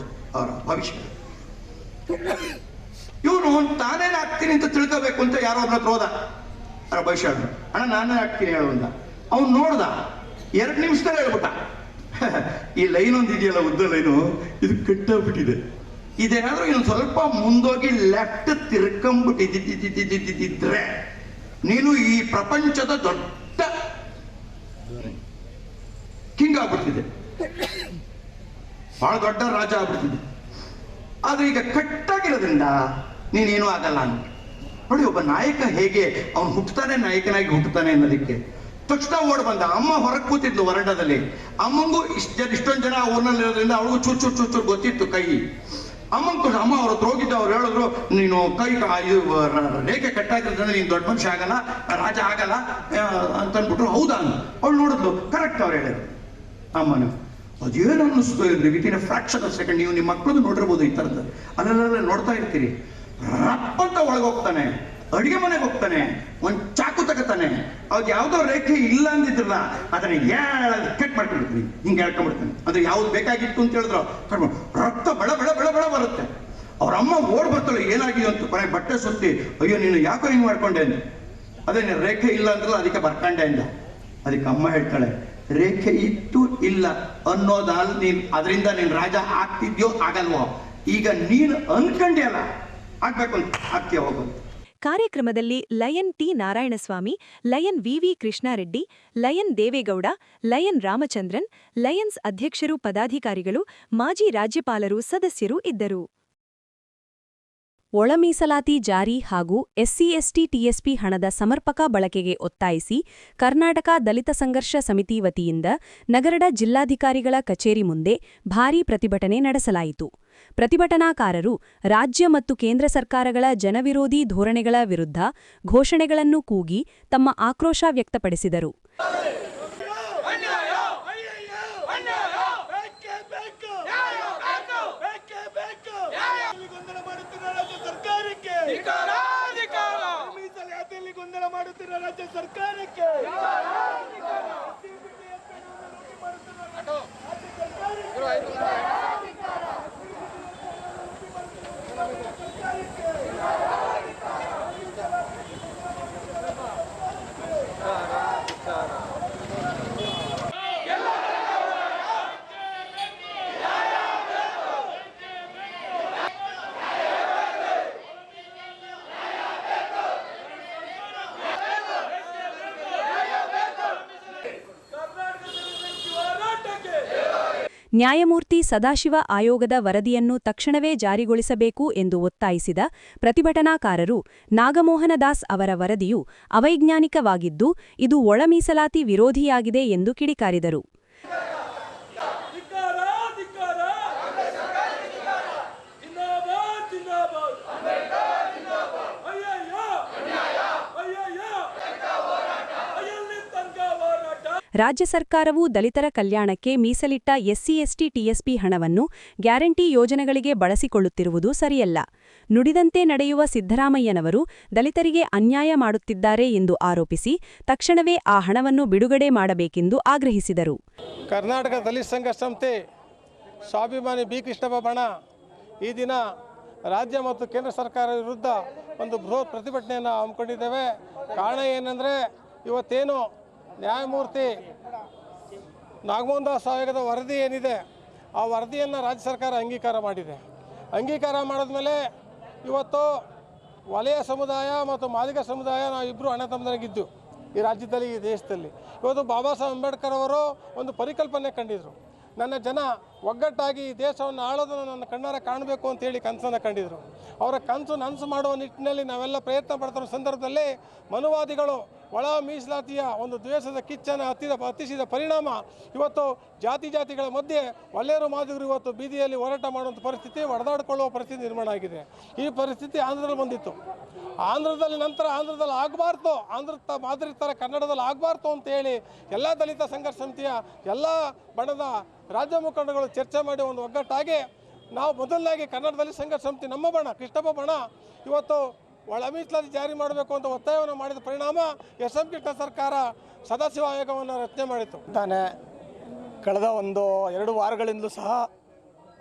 ಭವಿಷ್ಯ. ಇವನು ತಾನೇ ಆಗ್ತೀನಿ ಅಂತ ತಿಳ್ಕೋಬೇಕು ಅಂತ ಯಾರೋ ಒಬ್ಬನ ಹತ್ರ ಹೋದ, ಅವರ ಭವಿಷ್ಯ ಹೇಳಿದ್ರು. ಅಣ್ಣ ನಾನೇ ಆಗ್ತೀನಿ ಹೇಳುವಂತ ಅವ್ನು ನೋಡ್ದ, 2 ನಿಮಿಷದಲ್ಲಿ ಹೇಳ್ಬಿಟ್ಟ. ಈ ಲೈನ್ ಒಂದು ಇದೆಯಲ್ಲ, ಉದ್ದ ಲೈನು, ಇದು ಕಟ್ಟಾಗ್ಬಿಟ್ಟಿದೆ. ಇದೇನಾದ್ರೂ ಇನ್ನೊಂದು ಸ್ವಲ್ಪ ಮುಂದೋಗಿ ಲೆಫ್ಟ್ ತಿರ್ಕೊಂಡ್ಬಿಟ್ಟಿದ್ದಿದ್ರೆ ನೀನು ಈ ಪ್ರಪಂಚದ ದೊಡ್ಡ ಕಿಂಗ್ ಆಗ್ಬಿಡ್ತಿದೆ, ಬಹಳ ದೊಡ್ಡ ರಾಜ ಆಗ್ಬಿಡ್ತಿದೆ. ಆದ್ರೆ ಈಗ ಕಟ್ಟಾಗಿರೋದ್ರಿಂದ ನೀನೇನೂ ಆಗಲ್ಲ ಅಂತ ನೋಡಿ. ಒಬ್ಬ ನಾಯಕ ಹೇಗೆ ಅವನು ಹುಟ್ಟುತ್ತಾನೆ, ನಾಯಕನಾಗಿ ಹುಟ್ಟುತ್ತಾನೆ ಅನ್ನೋದಕ್ಕೆ ತಕ್ಷಣ ಓಡ್ ಬಂದ. ಅಮ್ಮ ಹೊರಗೆ ಕೂತಿದ್ಲು ವರಂಡದಲ್ಲಿ. ಅಮ್ಮಂಗೂ ಇಷ್ಟೊಂದು ಜನ ಊರಿನಲ್ಲಿರೋದ್ರಿಂದ ಅವಳಿಗೂ ಚೂರು ಗೊತ್ತಿತ್ತು ಕೈ. ಅಮ್ಮಂಗೂ ಅಮ್ಮ ಅವ್ರ ಹತ್ರ ಹೋಗಿದ್ದು, ಅವ್ರು ಹೇಳಿದ್ರು ನೀನು ಕೈ ಇದು ರೇಖೆ ಕಟ್ಟಾಗಿರೋದ್ರಿಂದ ನೀನು ದೊಡ್ಡ ಮನುಷ್ಯ ಆಗಲ್ಲ, ರಾಜ ಆಗಲ್ಲ ಅಂತ ಅಂದ್ಬಿಟ್ರು. ಹೌದಾ ಅಂತ ಅವಳು ನೋಡಿದ್ಲು, ಕರೆಕ್ಟ್ ಅವ್ರು ಹೇಳಿದ್ರು ಅಮ್ಮನ. ಅದೇನು ಅನ್ನಿಸ್ತು ಇಲ್ರಿ, within A fraction of second. ನೀವು ನಿಮ್ಮ ಮಕ್ಕಳದ್ದು ನೋಡಿರ್ಬೋದು, ಈ ಥರದ್ದು ಅಲ್ಲೆಲ್ಲ ನೋಡ್ತಾ ಇರ್ತೀರಿ. ರಪ್ಪಂತ ಒಳಗೆ ಹೋಗ್ತಾನೆ, ಅಡಿಗೆ ಮನೆಗೆ ಹೋಗ್ತಾನೆ, ಒಂದು ಚಾಕು ತಗೋತಾನೆ. ಅವ್ರು ಯಾವುದೋ ರೇಖೆ ಇಲ್ಲ ಅಂದಿದ್ರಲ್ಲ ಅದನ್ನ ಕಟ್ ಮಾಡ್ಕೊಂಡಿರ್ತೀನಿ, ಹಿಂಗೆ ಹೇಳ್ಕೊಂಡ್ಬಿಡ್ತಾನೆ. ಅಂದ್ರೆ ಯಾವ್ದು ಬೇಕಾಗಿತ್ತು ಅಂತ ಹೇಳಿದ್ರು ರಕ್ತ ಬೆಳ ಬೆಳ ಬೆಳ ಬೆಳ ಬರುತ್ತೆ. ಅವ್ರ ಅಮ್ಮ ಓಡ್ ಬರ್ತಾಳೆ, ಏನಾಗಿದೆ ಅಂತ. ಕೊನೆ ಬಟ್ಟೆ ಸುತ್ತಿ, ಅಯ್ಯೋ ನೀನು ಯಾಕೋ ಹಿಂಗೆ ಮಾಡ್ಕೊಂಡೆ ಅಂದ. ಅದೇ ನೀನು ರೇಖೆ ಇಲ್ಲ ಅಂದ್ರಲ್ಲ ಅದಕ್ಕೆ ಬರ್ಕೊಂಡೆ ಅಂದ. ಅದಕ್ಕೆ ಅಮ್ಮ ಹೇಳ್ತಾಳೆ, ರೇಖೆ ಇತ್ತು ಇಲ್ಲ ಅನ್ನೋದಲ್ಲ, ಅದರಿಂದ ನೀನು ರಾಜ ಆಗ್ತಿದ್ಯೋ ಆಗಲ್ವೋ, ಈಗ ನೀನು ಅನ್ಕೊಂಡ್ಯಲ್ಲ ಆಗ್ಬೇಕು ಅಂತ ಆಗ್ತೀಯ ಹೋಗೋದು. ಕಾರ್ಯಕ್ರಮದಲ್ಲಿ lion T Narayanaswamy, lion V V Krishna Reddy, lion Deve Gowda, lion Ramachandran, lions ಅಧ್ಯಕ್ಷರು, ಪದಾಧಿಕಾರಿಗಳು, ಮಾಜಿ ರಾಜ್ಯಪಾಲರು, ಸದಸ್ಯರು ಇದ್ದರು. ಒಳ ಮೀಸಲಾತಿ ಜಾರಿ ಹಾಗೂ ಎಸ್ಸಿ/ಎಸ್ಟಿ ಟಿಎಸ್ಪಿ ಹಣದ ಸಮರ್ಪಕ ಬಳಕೆಗೆ ಒತ್ತಾಯಿಸಿ ಕರ್ನಾಟಕ ದಲಿತ ಸಂಘರ್ಷ ಸಮಿತಿ ವತಿಯಿಂದ ನಗರದ ಜಿಲ್ಲಾಧಿಕಾರಿಗಳ ಕಚೇರಿ ಮುಂದೆ ಭಾರೀ ಪ್ರತಿಭಟನೆ ನಡೆಸಲಾಯಿತು. ಪ್ರತಿಭಟನಾಕಾರರು ರಾಜ್ಯ ಮತ್ತು ಕೇಂದ್ರ ಸರ್ಕಾರಗಳ ಜನವಿರೋಧಿ ಧೋರಣೆಗಳ ವಿರುದ್ಧ ಘೋಷಣೆಗಳನ್ನು ಕೂಗಿ ತಮ್ಮ ಆಕ್ರೋಶ ವ್ಯಕ್ತಪಡಿಸಿದರು. ರಾಜ್ಯ ಸರ್ಕಾರಕ್ಕೆ ನ್ಯಾಯಮೂರ್ತಿ ಸದಾಶಿವ ಆಯೋಗದ ವರದಿಯನ್ನು ತಕ್ಷಣವೇ ಜಾರಿಗೊಳಿಸಬೇಕು ಎಂದು ಒತ್ತಾಯಿಸಿದ ಪ್ರತಿಭಟನಾಕಾರರು ನಾಗಮೋಹನ ದಾಸ್ ಅವರ ವರದಿಯು ಅವೈಜ್ಞಾನಿಕವಾಗಿದ್ದು ಇದು ಒಳ ಮೀಸಲಾತಿ ವಿರೋಧಿಯಾಗಿದೆ ಎಂದು ಕಿಡಿಕಾರಿದರು. ರಾಜ್ಯ ಸರ್ಕಾರವು ದಲಿತರ ಕಲ್ಯಾಣಕ್ಕೆ ಮೀಸಲಿಟ್ಟ ಎಸ್ಸಿ/ಎಸ್ಟಿ ಟಿಎಸ್ಪಿ ಹಣವನ್ನು ಗ್ಯಾರಂಟಿ ಯೋಜನೆಗಳಿಗೆ ಬಳಸಿಕೊಳ್ಳುತ್ತಿರುವುದು ಸರಿಯಲ್ಲ. ನುಡಿದಂತೆ ನಡೆಯುವ ಸಿದ್ದರಾಮಯ್ಯನವರು ದಲಿತರಿಗೆ ಅನ್ಯಾಯ ಮಾಡುತ್ತಿದ್ದಾರೆ ಎಂದು ಆರೋಪಿಸಿ ತಕ್ಷಣವೇ ಆ ಹಣವನ್ನು ಬಿಡುಗಡೆ ಮಾಡಬೇಕೆಂದು ಆಗ್ರಹಿಸಿದರು. ಕರ್ನಾಟಕ ದಲಿತ ಸಂಘರ್ಷ ಸಮಿತಿ ಸ್ವಾಭಿಮಾನಿ ಬಿ ಕೃಷ್ಣಪ್ಪ ಬಣ ಈ ದಿನ ರಾಜ್ಯ ಮತ್ತು ಕೇಂದ್ರ ಸರ್ಕಾರ ವಿರುದ್ಧ ಒಂದು ಬೃಹತ್ ಪ್ರತಿಭಟನೆಯನ್ನು ಹಮ್ಮಿಕೊಂಡಿದ್ದೇವೆ. ಕಾರಣ ಏನಂದರೆ, ಇವತ್ತೇನು ನ್ಯಾಯಮೂರ್ತಿ ನಾಗಮೋಹನ್ ದಾಸ್ ಆಯೋಗದ ವರದಿ ಏನಿದೆ, ಆ ವರದಿಯನ್ನು ರಾಜ್ಯ ಸರ್ಕಾರ ಅಂಗೀಕಾರ ಮಾಡಿದೆ. ಅಂಗೀಕಾರ ಮಾಡಿದ್ಮೇಲೆ ಇವತ್ತು ವಲಯ ಸಮುದಾಯ ಮತ್ತು ಮಾದಿಗ ಸಮುದಾಯ ನಾವು ಇಬ್ಬರು ಅಣ್ಣ ತಮ್ಮನಾಗಿದ್ದು ಈ ರಾಜ್ಯದಲ್ಲಿ, ಈ ದೇಶದಲ್ಲಿ. ಇವತ್ತು ಬಾಬಾ ಸಾಹೇಬ್ ಅಂಬೇಡ್ಕರ್ ಅವರು ಒಂದು ಪರಿಕಲ್ಪನೆ ಕಂಡಿದ್ರು. ನನ್ನ ಜನ ಒಗ್ಗಟ್ಟಾಗಿ ಈ ದೇಶವನ್ನು ಆಳೋದನ್ನು ನನ್ನ ಕಣ್ಣಾರೆ ಕಾಣಬೇಕು ಅಂತೇಳಿ ಕನಸನ್ನು ಕಂಡಿದ್ರು. ಅವರ ಕನಸು ನನಸು ಮಾಡುವ ನಿಟ್ಟಿನಲ್ಲಿ ನಾವೆಲ್ಲ ಪ್ರಯತ್ನ ಪಡ್ತಿರೋ ಸಂದರ್ಭದಲ್ಲಿ ಮನುವಾದಿಗಳು ಒಳ ಮೀಸಲಾತಿಯ ಒಂದು ದ್ವೇಷದ ಕಿಚ್ಚನ್ನು ಹತ್ತಿಸಿದ ಪರಿಣಾಮ ಇವತ್ತು ಜಾತಿಗಳ ಮಧ್ಯೆ ಒಳ್ಳೆಯರು ಮಾದಿಗರು ಇವತ್ತು ಬೀದಿಯಲ್ಲಿ ಹೋರಾಟ ಮಾಡುವಂಥ ಪರಿಸ್ಥಿತಿ, ಹೊಡೆದಾಡಿಕೊಳ್ಳುವ ಪರಿಸ್ಥಿತಿ ನಿರ್ಮಾಣ ಆಗಿದೆ. ಈ ಪರಿಸ್ಥಿತಿ ಆಂಧ್ರದಲ್ಲಿ ಬಂದಿತ್ತು. ಆಂಧ್ರದಲ್ಲಿ ಆಗಬಾರ್ದು, ಆಂಧ್ರ ಮಾದರಿ ಥರ ಕನ್ನಡದಲ್ಲಿ ಆಗಬಾರ್ದು ಅಂತೇಳಿ ಎಲ್ಲ ದಲಿತ ಸಂಘರ್ಷ ಸಮಿತಿಯ ಎಲ್ಲ ಬಣದ ರಾಜ್ಯ ಮುಖಂಡಗಳು ಚರ್ಚೆ ಮಾಡಿ ಒಂದು ಒಗ್ಗಟ್ಟಾಗಿ ನಾವು ಮೊದಲನಾಗಿ ಕನ್ನಡದಲ್ಲಿ ಸಂಘರ್ಷ ಸಮಿತಿ ನಮ್ಮ ಬಣ ಕೃಷ್ಣಪ್ಪ ಬಣ ಇವತ್ತು ಒಳ ಮೀಸಲಾತಿ ಜಾರಿ ಮಾಡಬೇಕು ಅಂತ ಒತ್ತಾಯವನ್ನು ಮಾಡಿದ ಪರಿಣಾಮ ಎಸ್.ಎಂ. ಕೃಷ್ಣ ಸರ್ಕಾರ ಸದಾಶಿವ ಆಯೋಗವನ್ನು ರಚನೆ ಮಾಡಿತು. ತಾನೇ ಕಳೆದ 1-2 ವಾರಗಳಿಂದಲೂ ಸಹ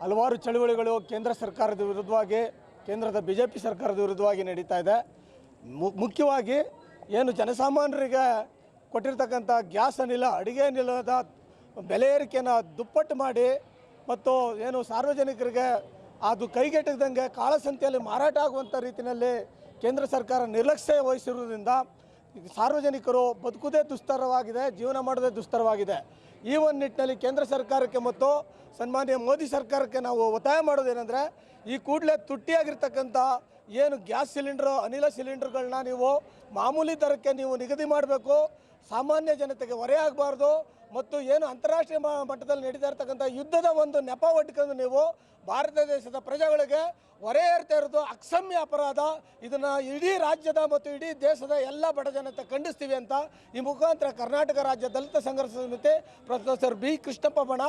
ಹಲವಾರು ಚಳುವಳಿಗಳು ಕೇಂದ್ರ ಸರ್ಕಾರದ ವಿರುದ್ಧವಾಗಿ, ಕೇಂದ್ರದ BJP ಸರ್ಕಾರದ ವಿರುದ್ಧವಾಗಿ ನಡೀತಾ ಇದೆ. ಮುಖ್ಯವಾಗಿ ಏನು ಜನಸಾಮಾನ್ಯರಿಗೆ ಕೊಟ್ಟಿರ್ತಕ್ಕಂಥ ಗ್ಯಾಸ್ ಅನಿಲ, ಅಡುಗೆ ಅನಿಲದ ಬೆಲೆ ಏರಿಕೆಯನ್ನು ದುಪ್ಪಟ್ಟು ಮಾಡಿ ಮತ್ತು ಏನು ಸಾರ್ವಜನಿಕರಿಗೆ ಅದು ಕೈಗೆಟಕದಂಗೆ ಕಾಳಸಂತೆಯಲ್ಲಿ ಮಾರಾಟ ಆಗುವಂಥ ರೀತಿಯಲ್ಲಿ ಕೇಂದ್ರ ಸರ್ಕಾರ ನಿರ್ಲಕ್ಷ್ಯ ವಹಿಸಿರುವುದರಿಂದ ಸಾರ್ವಜನಿಕರು ಬದುಕುವುದೇ ದುಸ್ತರವಾಗಿದೆ, ಜೀವನ ಮಾಡೋದೇ ದುಸ್ತರವಾಗಿದೆ. ಈ ಒಂದು ನಿಟ್ಟಿನಲ್ಲಿ ಕೇಂದ್ರ ಸರ್ಕಾರಕ್ಕೆ ಮತ್ತು ಸನ್ಮಾನ್ಯ ಮೋದಿ ಸರ್ಕಾರಕ್ಕೆ ನಾವು ಒತ್ತಾಯ ಮಾಡೋದೇನೆಂದರೆ, ಈ ಕೂಡಲೇ ತುಟ್ಟಿಯಾಗಿರ್ತಕ್ಕಂಥ ಏನು ಗ್ಯಾಸ್ ಸಿಲಿಂಡ್ರು, ಅನಿಲ ಸಿಲಿಂಡರ್ಗಳನ್ನ ನೀವು ಮಾಮೂಲಿ ದರಕ್ಕೆ ನೀವು ನಿಗದಿ ಮಾಡಬೇಕು. ಸಾಮಾನ್ಯ ಜನತೆಗೆ ಹೊರೆ ಆಗಬಾರ್ದು. ಮತ್ತು ಏನು ಅಂತಾರಾಷ್ಟ್ರೀಯ ಮಟ್ಟದಲ್ಲಿ ನಡೀತಾ ಇರ್ತಕ್ಕಂಥ ಯುದ್ಧದ ಒಂದು ನೆಪ ಒಡ್ಕೊಂಡು ನೀವು ಭಾರತ ದೇಶದ ಪ್ರಜೆಗಳಿಗೆ ಹೊರೆ ಏರ್ತಾ ಇರೋದು ಅಕ್ಷಮ್ಯ ಅಪರಾಧ. ಇದನ್ನು ಇಡೀ ರಾಜ್ಯದ ಮತ್ತು ಇಡೀ ದೇಶದ ಎಲ್ಲ ಬಡ ಜನತೆ ಖಂಡಿಸ್ತೀವಿ ಅಂತ ಈ ಮುಖಾಂತರ ಕರ್ನಾಟಕ ರಾಜ್ಯ ದಲಿತ ಸಂಘರ್ಷ ಸಮಿತಿ ಪ್ರೊಫೆಸರ್ ಬಿ ಕೃಷ್ಣಪ್ಪ ಬಣ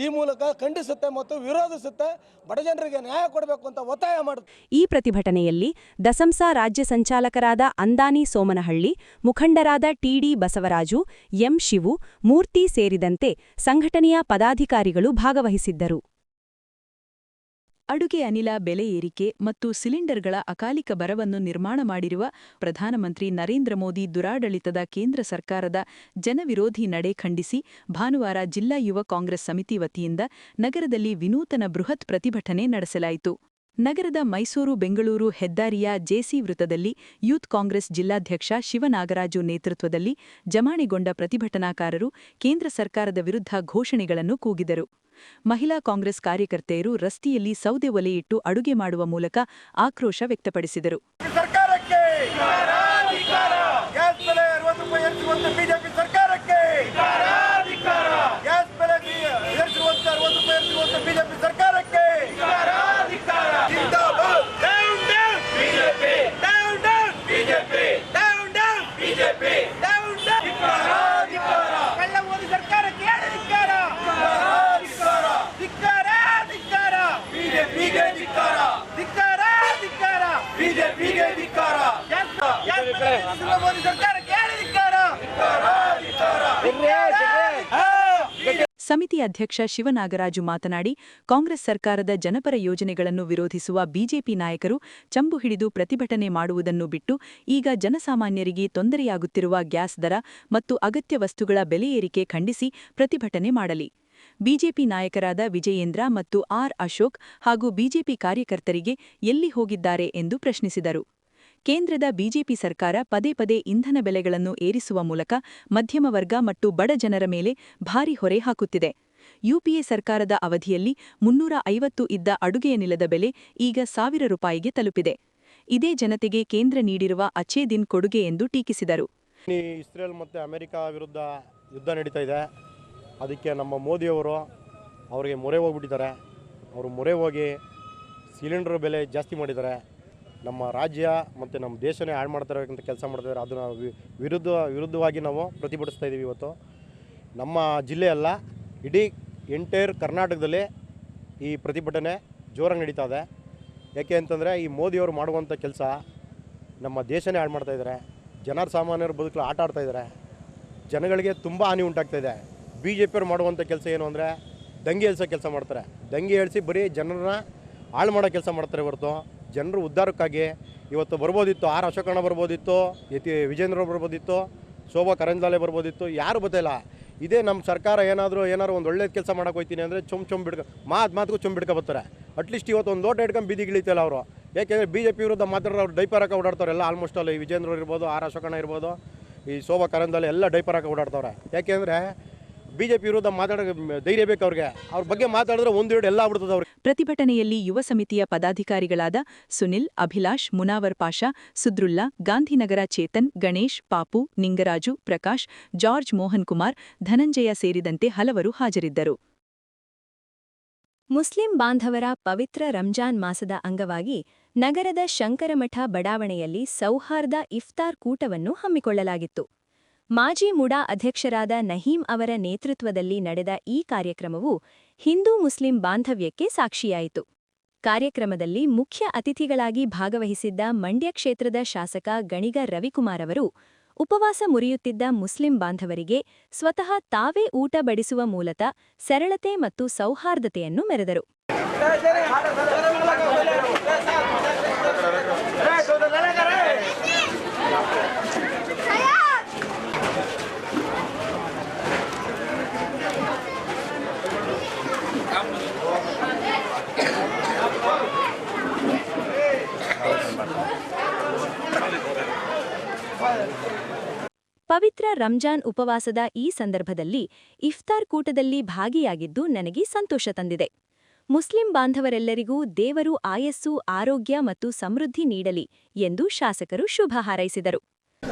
ಈ ಮೂಲಕ ಖಂಡಿಸುತ್ತೆ ಮತ್ತು ವಿರೋಧಿಸುತ್ತೆ. ಬಡ ಜನರಿಗೆ ನ್ಯಾಯ ಕೊಡಬೇಕು ಅಂತ ಒತ್ತಾಯ ಮಾಡುತ್ತೆ. ಈ ಪ್ರತಿಭಟನೆಯಲ್ಲಿ ದಸಂಸ ರಾಜ್ಯ ಸಂಚಾಲಕರಾದ ಅಂದಾನಿ ಸೋಮನಹಳ್ಳಿ, ಮುಖಂಡರಾದ ಟಿಡಿ ಬಸವರಾಜು, ಎಂ ಶಿವು, ಮೂರ್ತಿ ಸೇರಿದಂತೆ ಸಂಘಟನೆಯ ಪದಾಧಿಕಾರಿಗಳು ಭಾಗವಹಿಸಿದ್ದರು. ಅಡುಗೆ ಅನಿಲ ಬೆಲೆ ಏರಿಕೆ ಮತ್ತು ಸಿಲಿಂಡರ್ಗಳ ಅಕಾಲಿಕ ಬರವನ್ನು ನಿರ್ಮಾಣ ಮಾಡಿರುವ ಪ್ರಧಾನಮಂತ್ರಿ ನರೇಂದ್ರ ಮೋದಿ ದುರಾಡಳಿತದ ಕೇಂದ್ರ ಸರ್ಕಾರದ ಜನವಿರೋಧಿ ನಡೆ ಖಂಡಿಸಿ ಭಾನುವಾರ ಜಿಲ್ಲಾ ಯುವ ಕಾಂಗ್ರೆಸ್ ಸಮಿತಿ ವತಿಯಿಂದ ನಗರದಲ್ಲಿ ವಿನೂತನ ಬೃಹತ್ ಪ್ರತಿಭಟನೆ ನಡೆಸಲಾಯಿತು. ನಗರದ ಮೈಸೂರು-ಬೆಂಗಳೂರು ಹೆದ್ದಾರಿಯ ಜೆಸಿ ವೃತ್ತದಲ್ಲಿ ಯೂತ್ ಕಾಂಗ್ರೆಸ್ ಜಿಲ್ಲಾಧ್ಯಕ್ಷ ಶಿವನಾಗರಾಜು ನೇತೃತ್ವದಲ್ಲಿ ಜಮಾಣೆಗೊಂಡ ಪ್ರತಿಭಟನಾಕಾರರು ಕೇಂದ್ರ ಸರ್ಕಾರದ ವಿರುದ್ಧ ಘೋಷಣೆಗಳನ್ನು ಕೂಗಿದರು. ಮಹಿಳಾ ಕಾಂಗ್ರೆಸ್ ಕಾರ್ಯಕರ್ತೆಯರು ರಸ್ತೆಯಲ್ಲಿ ಸೌದೆ ಒಲೆ ಇಟ್ಟು ಅಡುಗೆ ಮಾಡುವ ಮೂಲಕ ಆಕ್ರೋಶ ವ್ಯಕ್ತಪಡಿಸಿದರು. ಸಮಿತಿ ಅಧ್ಯಕ್ಷ ಶಿವನಾಗರಾಜು ಮಾತನಾಡಿ, ಕಾಂಗ್ರೆಸ್ ಸರ್ಕಾರದ ಜನಪರ ಯೋಜನೆಗಳನ್ನು ವಿರೋಧಿಸುವ ಬಿಜೆಪಿ ನಾಯಕರು ಚಂಬು ಹಿಡಿದು ಪ್ರತಿಭಟನೆ ಮಾಡುವುದನ್ನು ಬಿಟ್ಟು ಈಗ ಜನಸಾಮಾನ್ಯರಿಗೆ ತೊಂದರೆಯಾಗುತ್ತಿರುವ ಗ್ಯಾಸ್ ದರ ಮತ್ತು ಅಗತ್ಯ ವಸ್ತುಗಳ ಬೆಲೆ ಏರಿಕೆ ಖಂಡಿಸಿ ಪ್ರತಿಭಟನೆ ಮಾಡಲಿ. ಬಿಜೆಪಿ ನಾಯಕರಾದ ವಿಜಯೇಂದ್ರ ಮತ್ತು ಆರ್ ಅಶೋಕ್ ಹಾಗೂ ಬಿಜೆಪಿ ಕಾರ್ಯಕರ್ತರಿಗೆ ಎಲ್ಲಿ ಹೋಗಿದ್ದಾರೆ ಎಂದು ಪ್ರಶ್ನಿಸಿದರು. ಕೇಂದ್ರದ ಬಿಜೆಪಿ ಸರ್ಕಾರ ಪದೇ ಪದೇ ಇಂಧನ ಬೆಲೆಗಳನ್ನು ಏರಿಸುವ ಮೂಲಕ ಮಧ್ಯಮ ವರ್ಗ ಮತ್ತು ಬಡ ಜನರ ಮೇಲೆ ಭಾರಿ ಹೊರೆ ಹಾಕುತ್ತಿದೆ. ಯುಪಿಎ ಸರ್ಕಾರದ ಅವಧಿಯಲ್ಲಿ 350 ಇದ್ದ ಅಡುಗೆ ಅನಿಲದ ಬೆಲೆ ಈಗ 1000 ರೂಪಾಯಿಗೆ ತಲುಪಿದೆ. ಇದೇ ಜನತೆಗೆ ಕೇಂದ್ರ ನೀಡಿರುವ ಅಚ್ಚೇ ದಿನ್ ಕೊಡುಗೆ ಎಂದು ಟೀಕಿಸಿದರು. ಇಸ್ರೇಲ್ ಮತ್ತು ಅಮೆರಿಕ ವಿರುದ್ಧ ಯುದ್ಧ ನಡೀತಾ ಇದೆ. ಅದಕ್ಕೆ ನಮ್ಮ ಮೋದಿಯವರು ಅವರಿಗೆ ಮೊರೆ ಹೋಗ್ಬಿಟ್ಟಿದ್ದಾರೆ. ಅವರು ಮೊರೆ ಹೋಗಿ ಸಿಲಿಂಡರ್ ಬೆಲೆ ಜಾಸ್ತಿ ಮಾಡಿದ್ದಾರೆ. ನಮ್ಮ ರಾಜ್ಯ ಮತ್ತು ನಮ್ಮ ದೇಶನೇ ಹಾಳು ಮಾಡ್ತಾರಂತ ಕೆಲಸ ಮಾಡ್ತಿದ್ದಾರೆ. ಅದನ್ನು ವಿರುದ್ಧವಾಗಿ ನಾವು ಪ್ರತಿಭಟಿಸ್ತಾ ಇದ್ದೀವಿ. ಇವತ್ತು ನಮ್ಮ ಜಿಲ್ಲೆಯಲ್ಲ, ಇಡೀ ಎಂಟೈರ್ ಕರ್ನಾಟಕದಲ್ಲಿ ಈ ಪ್ರತಿಭಟನೆ ಜೋರಾಗಿ ನಡೀತಾ ಇದೆ. ಯಾಕೆ ಅಂತಂದರೆ ಈ ಮೋದಿಯವರು ಮಾಡುವಂಥ ಕೆಲಸ ನಮ್ಮ ದೇಶನೇ ಹಾಳು ಮಾಡ್ತಾಯಿದ್ದಾರೆ. ಜನಸಾಮಾನ್ಯರ ಬದುಕಲು ಆಟ ಆಡ್ತಾಯಿದ್ದಾರೆ. ಜನಗಳಿಗೆ ತುಂಬ ಹಾನಿ ಉಂಟಾಗ್ತಾಯಿದೆ. BJP ಮಾಡುವಂಥ ಕೆಲಸ ಏನು ಅಂದರೆ ದಂಗೆ ಏಳ್ಸೋ ಕೆಲಸ ಮಾಡ್ತಾರೆ. ದಂಗೆ ಏಳಿಸಿ ಬರೀ ಜನರನ್ನ ಹಾಳು ಮಾಡೋ ಕೆಲಸ ಮಾಡ್ತಾರೆ ಹೊರತು ಜನರು ಉದ್ಧಾರಕ್ಕಾಗಿ ಇವತ್ತು ಬರ್ಬೋದಿತ್ತು. ಆರ್ ಅಶೋಕಣ್ಣ ಬರ್ಬೋದಿತ್ತು, ವಿಜೇಂದ್ರ ಬರ್ಬೋದಿತ್ತು, ಶೋಭಾ ಕರಂದ್ಲಾಜೆ ಬರ್ಬೋದಿತ್ತು. ಯಾರು ಗೊತ್ತಿಲ್ಲ. ಇದೇ ನಮ್ಮ ಸರ್ಕಾರ ಏನಾದರೂ ಒಂದು ಒಳ್ಳೆಯ ಕೆಲಸ ಮಾಡೋಕೆ ಹೋಗ್ತೀನಿ ಅಂದರೆ ಚೊಂಬ್ ಮಾತಿಗೂ ಚೊಂಬ್ ಬಿಡ್ಕೊಬರ್ತಾರೆ. ಅಟ್ಲೀಸ್ಟ್ ಇವತ್ತು ಒಂದು ಲೋಟ ಇಟ್ಕೊಂಡು ಬೀದಿಗಿಳಿತಲ್ಲ ಅವರು. ಯಾಕೆಂದರೆ BJP ವಿರುದ್ಧ ಮಾತಾಡೋರು ಅವ್ರು ಡೈಪರ್ ಹಾಕಿ ಓಡಾಡ್ತಾರೆ ಎಲ್ಲ. ಆಲ್ಮೋಸ್ಟ್ ಅಲ್ಲಿ ವಿಜೇಂದ್ರ ಇರ್ಬೋದು, ಆರ್ ಅಶೋಕಣ್ಣ ಇರ್ಬೋದು, ಈ ಶೋಭಾ ಕರಂದ್ಲಾಜೆ ಎಲ್ಲ ಡೈಪರ್ ಹಾಕಿ ಓಡಾಡ್ತವ್ರೆ. ಯಾಕೆಂದರೆ BJP ವಿರುದ್ಧ ಮಾತಾಡೋ ಧೈರ್ಯ ಬೇಕು ಅವ್ರಿಗೆ. ಅವ್ರ ಬಗ್ಗೆ ಮಾತಾಡಿದ್ರೆ ಒಂದೆರಡು ಎಲ್ಲ ಆಗ್ಬಿಡ್ತದೆ ಅವ್ರಿಗೆ. ಪ್ರತಿಭಟನೆಯಲ್ಲಿ ಯುವ ಸಮಿತಿಯ ಪದಾಧಿಕಾರಿಗಳಾದ ಸುನಿಲ್, ಅಭಿಲಾಷ್, ಮುನಾವರ್ ಪಾಷಾ, ಸುದ್ರುಲ್ಲಾ, ಗಾಂಧಿನಗರ ಚೇತನ್, ಗಣೇಶ್, ಪಾಪು, ನಿಂಗರಾಜು, ಪ್ರಕಾಶ್, ಜಾರ್ಜ್ ಮೋಹನ್ ಕುಮಾರ್, ಧನಂಜಯ ಸೇರಿದಂತೆ ಹಲವರು ಹಾಜರಿದ್ದರು. ಮುಸ್ಲಿಂ ಬಾಂಧವರ ಪವಿತ್ರ ರಂಜಾನ್ ಮಾಸದ ಅಂಗವಾಗಿ ನಗರದ ಶಂಕರಮಠ ಬಡಾವಣೆಯಲ್ಲಿ ಸೌಹಾರ್ದ ಇಫ್ತಾರ್ ಕೂಟವನ್ನು ಹಮ್ಮಿಕೊಳ್ಳಲಾಗಿತ್ತು. ಮಾಜಿ ಮುಡಾ ಅಧ್ಯಕ್ಷರಾದ ನಹೀಂ ಅವರ ನೇತೃತ್ವದಲ್ಲಿ ನಡೆದ ಈ ಕಾರ್ಯಕ್ರಮವು ಹಿಂದೂ ಮುಸ್ಲಿಂ ಬಾಂಧವ್ಯಕ್ಕೆ ಸಾಕ್ಷಿಯಾಯಿತು. ಕಾರ್ಯಕ್ರಮದಲ್ಲಿ ಮುಖ್ಯ ಅತಿಥಿಗಳಾಗಿ ಭಾಗವಹಿಸಿದ್ದ ಮಂಡ್ಯ ಕ್ಷೇತ್ರದ ಶಾಸಕ ಗಣಿಗ ರವಿಕುಮಾರ್ ಅವರು ಉಪವಾಸ ಮುರಿಯುತ್ತಿದ್ದ ಮುಸ್ಲಿಂ ಬಾಂಧವರಿಗೆ ಸ್ವತಃ ತಾವೇ ಊಟ ಬಡಿಸುವ ಮೂಲಕ ಸರಳತೆ ಮತ್ತು ಸೌಹಾರ್ದತೆಯನ್ನು ಮೆರೆದರು. ಪವಿತ್ರ ರಂಜಾನ್ ಉಪವಾಸದ ಈ ಸಂದರ್ಭದಲ್ಲಿ ಇಫ್ತಾರ್ ಕೂಟದಲ್ಲಿ ಭಾಗಿಯಾಗಿದ್ದು ನನಗೆ ಸಂತೋಷ ತಂದಿದೆ. ಮುಸ್ಲಿಂ ಬಾಂಧವರೆಲ್ಲರಿಗೂ ದೇವರು ಆಯಸ್ಸು, ಆರೋಗ್ಯ ಮತ್ತು ಸಮೃದ್ಧಿ ನೀಡಲಿ ಎಂದು ಶಾಸಕರು ಶುಭ ಹಾರೈಸಿದರು.